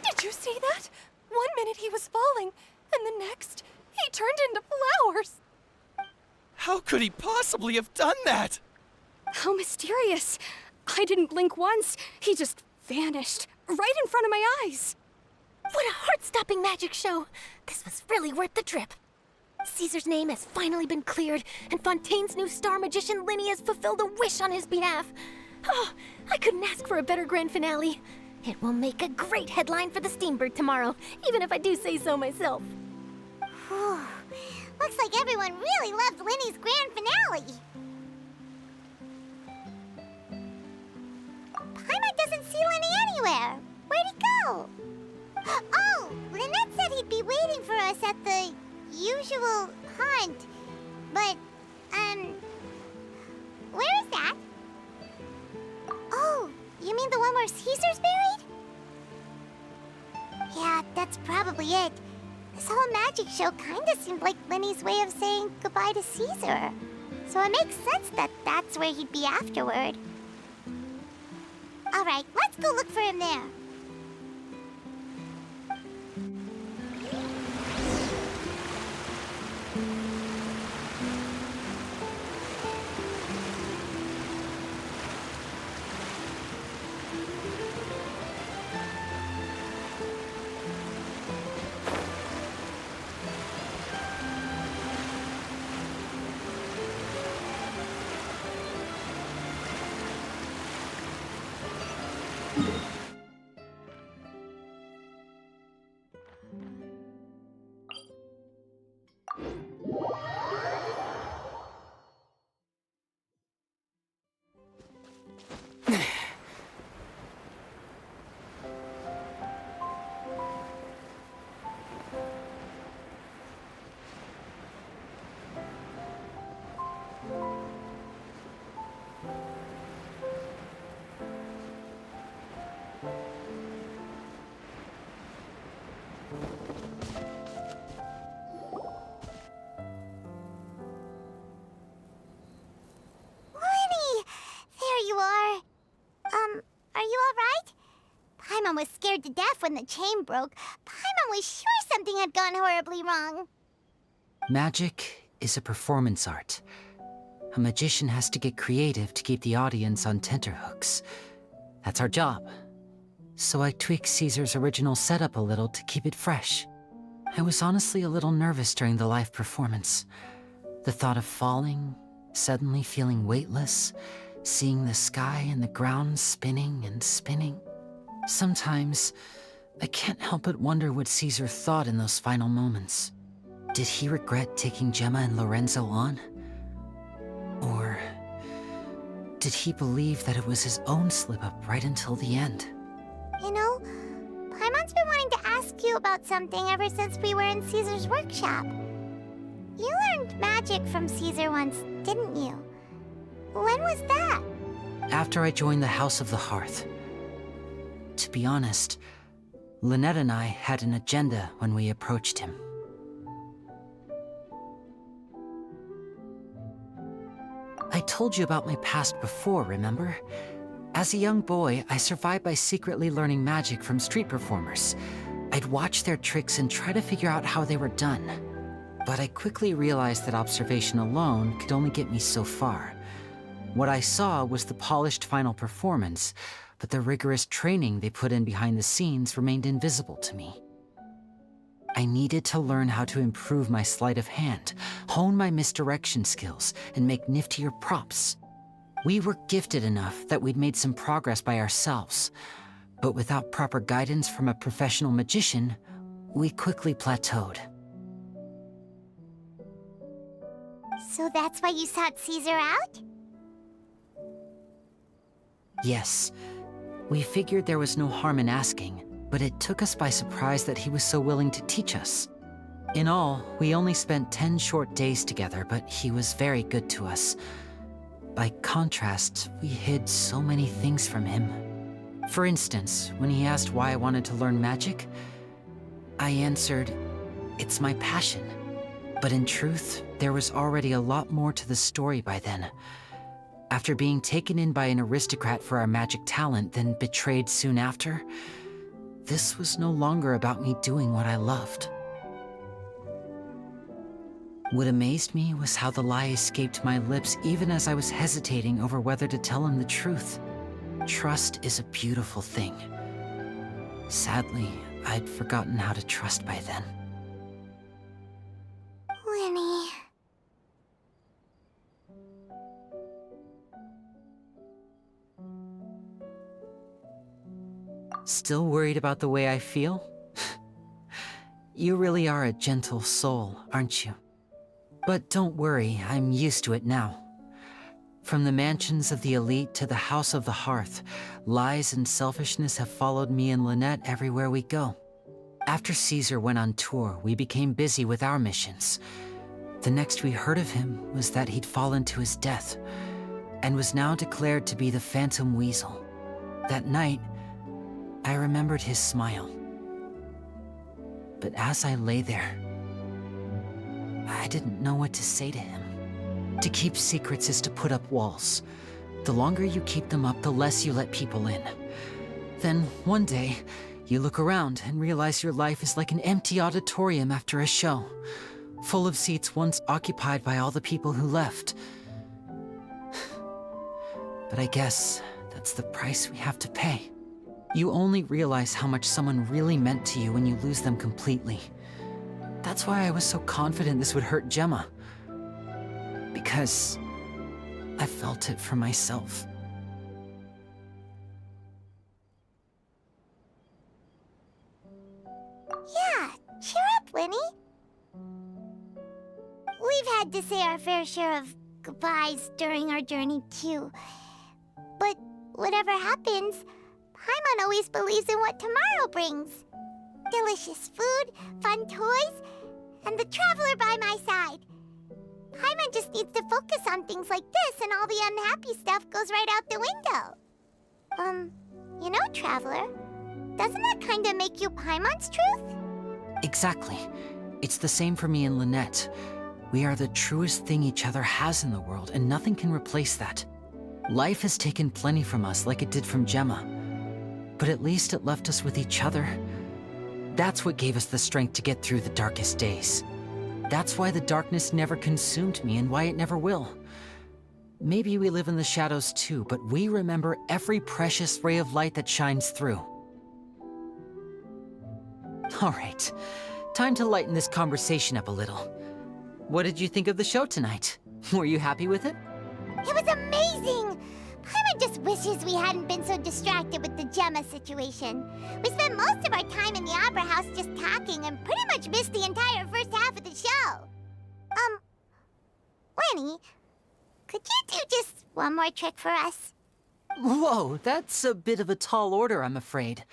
Speaker 12: Did you see that? 1 minute he was falling, and the next, he turned into flowers.
Speaker 15: How could he possibly have done that?
Speaker 12: How mysterious.
Speaker 15: I didn't blink once. He just vanished, right in front of my eyes.
Speaker 16: What a heart-stopping magic show! This was really worth the trip. Caesar's name has finally been cleared, and Fontaine's new star magician Linny has fulfilled a wish on his behalf. Oh, I couldn't ask for a better grand finale. It will make a great headline for the Steambird tomorrow, even if I do say so myself.
Speaker 3: Whew. Looks like everyone really loved Linny's grand finale. Paimon doesn't see Linny anywhere. Where'd he go? Oh, Lynette said he'd be waiting for us at the usual hunt. But, where is that? Oh, you mean the one where Caesar's buried? Yeah, that's probably it. This whole magic show kinda seemed like Linny's way of saying goodbye to Caesar. So it makes sense that that's where he'd be afterward. Alright, let's go look for him there. Paimon was scared to death when the chain broke. Paimon was sure something had gone horribly wrong.
Speaker 2: Magic is a performance art. A magician has to get creative to keep the audience on tenterhooks. That's our job. So I tweaked Caesar's original setup a little to keep it fresh. I was honestly a little nervous during the live performance. The thought of falling, suddenly feeling weightless, seeing the sky and the ground spinning and spinning. Sometimes, I can't help but wonder what Caesar thought in those final moments. Did he regret taking Gemma and Lorenzo on? Or did he believe that it was his own slip-up right until the end?
Speaker 3: You know, Paimon's been wanting to ask you about something ever since we were in Caesar's workshop. You learned magic from Caesar once, didn't you? When was that?
Speaker 2: After I joined the House of the Hearth. To be honest, Lynette and I had an agenda when we approached him. I told you about my past before, remember? As a young boy, I survived by secretly learning magic from street performers. I'd watch their tricks and try to figure out how they were done. But I quickly realized that observation alone could only get me so far. What I saw was the polished final performance, but the rigorous training they put in behind the scenes remained invisible to me. I needed to learn how to improve my sleight of hand, hone my misdirection skills, and make niftier props. We were gifted enough that we'd made some progress by ourselves, but without proper guidance from a professional magician, we quickly plateaued.
Speaker 3: So that's why you sought Caesar out?
Speaker 2: Yes. We figured there was no harm in asking, but it took us by surprise that he was so willing to teach us. In all, we only spent 10 short days together, but he was very good to us. By contrast, we hid so many things from him. For instance, when he asked why I wanted to learn magic, I answered, "It's my passion." But in truth, there was already a lot more to the story by then. After being taken in by an aristocrat for our magic talent, then betrayed soon after, this was no longer about me doing what I loved. What amazed me was how the lie escaped my lips even as I was hesitating over whether to tell him the truth. trust is a beautiful thing. Sadly, I'd forgotten how to trust by then.
Speaker 3: Lenny.
Speaker 2: Still worried about the way I feel? You really are a gentle soul, aren't you? But don't worry, I'm used to it now. From the mansions of the elite to the House of the Hearth, lies and selfishness have followed me and Lynette everywhere we go. After Caesar went on tour, we became busy with our missions. The next we heard of him was that he'd fallen to his death, and was now declared to be the Phantom Weasel. That night, I remembered his smile. But as I lay there, I didn't know what to say to him. To keep secrets is to put up walls. The longer you keep them up, the less you let people in. Then, one day, you look around and realize your life is like an empty auditorium after a show, full of seats once occupied by all the people who left. But I guess that's the price we have to pay. You only realize how much someone really meant to you when you lose them completely. That's why I was so confident this would hurt Gemma. Because I felt it for myself.
Speaker 3: Yeah, cheer up, Lenny. We've had to say our fair share of goodbyes during our journey, too. But whatever happens, Paimon always believes in what tomorrow brings. Delicious food, fun toys, and the traveler by my side. Paimon just needs to focus on things like this, and all the unhappy stuff goes right out the window. You know, Traveler, doesn't that kind of make you Paimon's truth?
Speaker 2: Exactly. It's the same for me and Lynette. We are the truest thing each other has in the world, and nothing can replace that. Life has taken plenty from us, like it did from Gemma. But at least it left us with each other. That's what gave us the strength to get through the darkest days. That's why the darkness never consumed me, and why it never will. Maybe we live in the shadows too, but we remember every precious ray of light that shines through. All right, time to lighten this conversation up a little. What did you think of the show tonight? Were you happy with it?
Speaker 3: It was amazing! Paimon just wishes we hadn't been so distracted with the Gemma situation. We spent most of our time in the Opera House just talking and pretty much missed the entire first half of the show. Lenny, could you do just one more trick for us?
Speaker 2: Whoa, that's a bit of a tall order, I'm afraid.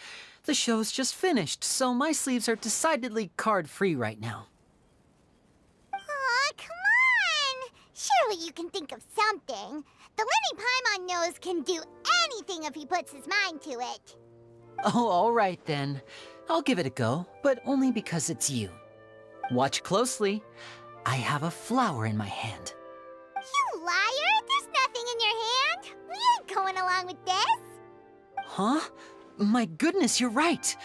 Speaker 2: The show's just finished, so my sleeves are decidedly card-free right now.
Speaker 3: Aw, come on! Surely you can think of something. The Lenny Paimon knows can do anything if he puts his mind to it.
Speaker 2: Oh, all right then. I'll give it a go, but only because it's you. Watch closely. I have a flower in my hand.
Speaker 3: You liar! There's nothing in your hand! We ain't going along with this!
Speaker 2: Huh? My goodness, you're right.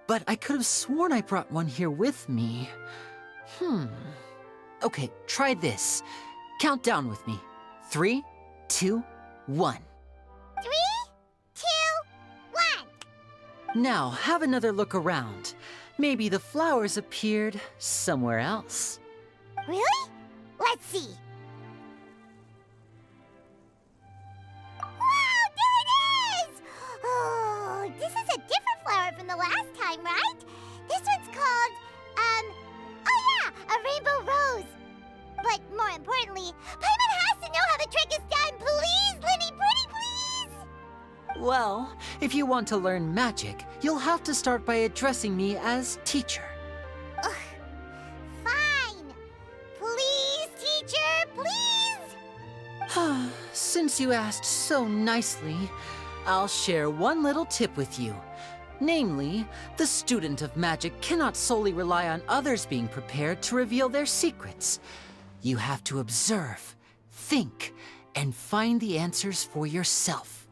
Speaker 2: But I could have sworn I brought one here with me. Okay, try this. Count down with me. 3, 2, 1.
Speaker 3: 3, 2, 1.
Speaker 2: Now, have another look around. Maybe the flowers appeared somewhere else.
Speaker 3: Really? Let's see. Wow, there it is! Oh, this is a different flower from the last time, right? This one's called, oh yeah, a rainbow rose. But more importantly, Paimon has to know how the trick is done. Please, Lenny, pretty please!
Speaker 2: Well, if you want to learn magic, you'll have to start by addressing me as teacher.
Speaker 3: Ugh. Fine. Please, teacher, please!
Speaker 2: Since you asked so nicely, I'll share one little tip with you. Namely, the student of magic cannot solely rely on others being prepared to reveal their secrets. You have to observe, think, and find the answers for yourself.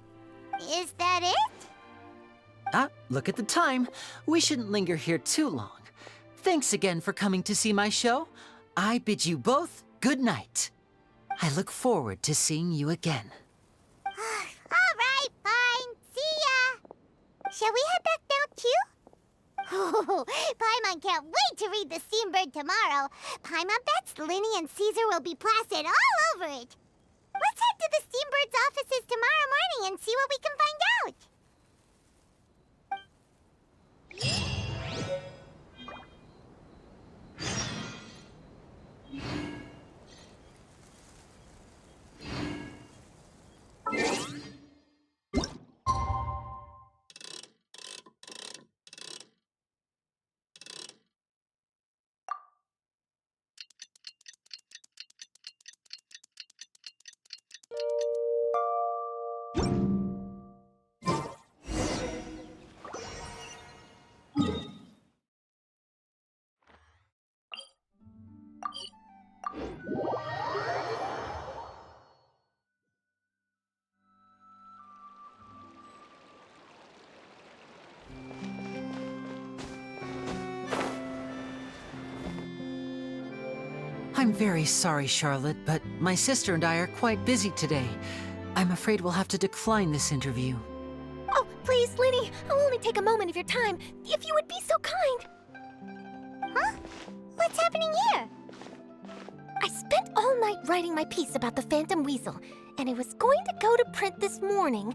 Speaker 3: Is that it?
Speaker 2: Look at the time. We shouldn't linger here too long. Thanks again for coming to see my show. I bid you both good night. I look forward to seeing you again.
Speaker 3: All right, fine. Shall we head back now, too? Oh, Paimon can't wait to read the Steambird tomorrow. Paimon bets Linny and Caesar will be plastered all over it. Let's head to the Steambird's offices tomorrow morning and see what we can find out.
Speaker 2: I'm very sorry, Charlotte, but my sister and I are quite busy today. I'm afraid we'll have to decline this interview.
Speaker 16: Oh, please, Linny, I'll only take a moment of your time, if you would be so kind.
Speaker 3: Huh? What's happening here?
Speaker 16: I spent all night writing my piece about the Phantom Weasel, and it was going to go to print this morning.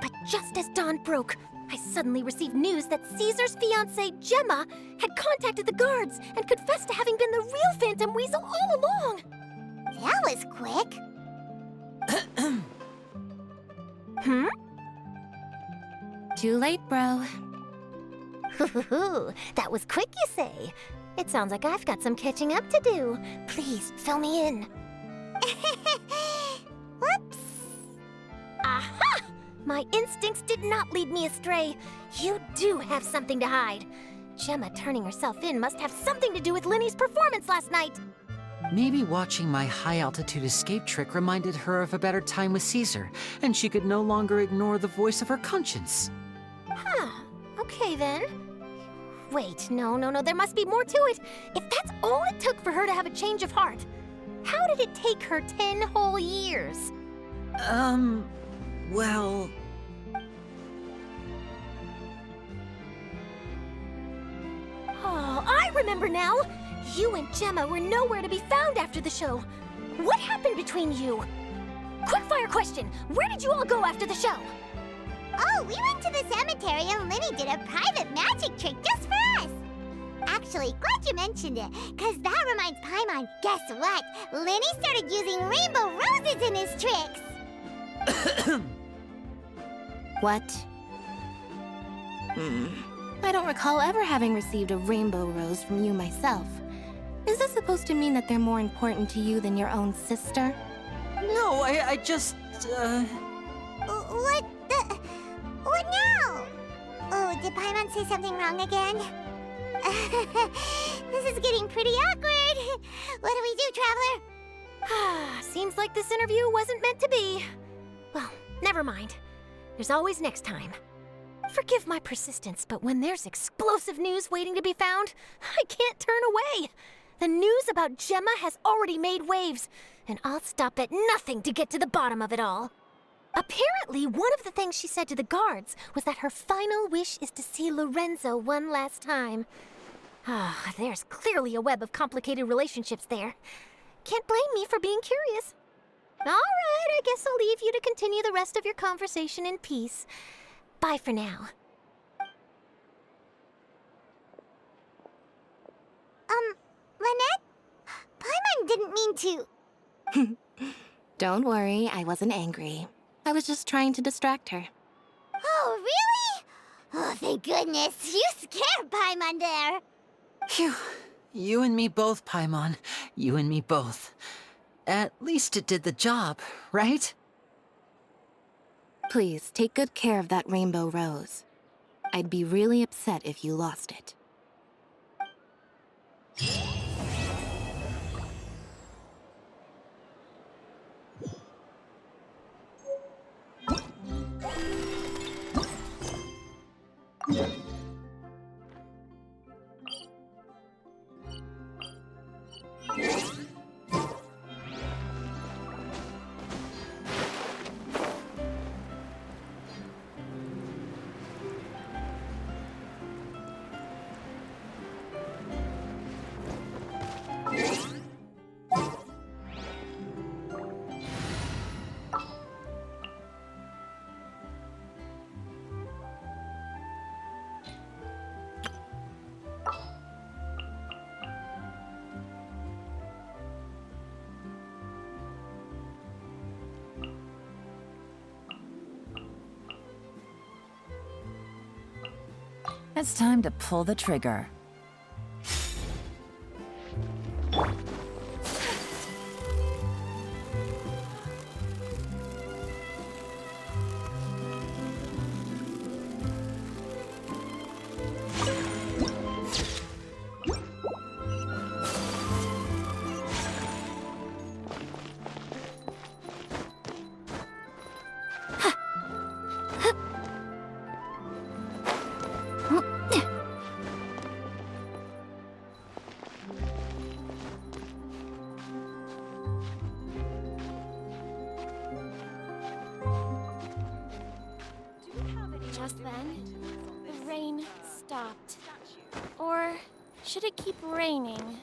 Speaker 16: But just as dawn broke, I suddenly received news that Caesar's fiancée, Gemma, had contacted the guards and confessed to having been the real Phantom Weasel all along.
Speaker 3: That was quick.
Speaker 16: Hmm?
Speaker 1: Too late, bro.
Speaker 16: That was quick, you say? It sounds like I've got some catching up to do. Please, fill me in.
Speaker 3: Whoops.
Speaker 16: Aha! My instincts did not lead me astray. You do have something to hide. Gemma turning herself in must have something to do with Linny's performance last night.
Speaker 2: Maybe watching my high-altitude escape trick reminded her of a better time with Caesar, and she could no longer ignore the voice of her conscience.
Speaker 16: Huh. Okay, then. Wait, no, there must be more to it. If that's all it took for her to have a change of heart, how did it take her 10 whole years?
Speaker 2: Well...
Speaker 16: Oh, I remember now! You and Gemma were nowhere to be found after the show. What happened between you? Quickfire question! Where did you all go after the show?
Speaker 3: Oh, we went to the cemetery and Linny did a private magic trick just for us. Actually, glad you mentioned it, because that reminds Paimon, guess what? Linny started using rainbow roses in his tricks.
Speaker 1: What? I don't recall ever having received a rainbow rose from you myself. Is this supposed to mean that they're more important to you than your own sister?
Speaker 2: No, I just,
Speaker 3: What now? Oh, did Paimon say something wrong again? This is getting pretty awkward. What do we do, Traveler?
Speaker 16: Seems like this interview wasn't meant to be. Well, never mind. There's always next time. Forgive my persistence, but when there's explosive news waiting to be found, I can't turn away. The news about Gemma has already made waves, and I'll stop at nothing to get to the bottom of it all. Apparently, one of the things she said to the guards was that her final wish is to see Lorenzo one last time. There's clearly a web of complicated relationships there. Can't blame me for being curious. All right, I guess I'll leave you to continue the rest of your conversation in peace. Bye for now.
Speaker 3: Lynette? Paimon didn't mean to...
Speaker 1: Don't worry, I wasn't angry. I was just trying to distract her.
Speaker 3: Oh, really? Oh, thank goodness. You scared Paimon there.
Speaker 2: Phew. You and me both, Paimon. You and me both. At least it did the job, right?
Speaker 1: Please, take good care of that rainbow rose. I'd be really upset if you lost it.
Speaker 17: It's time to pull the trigger.
Speaker 16: Just then, the rain stopped. Or should it keep raining?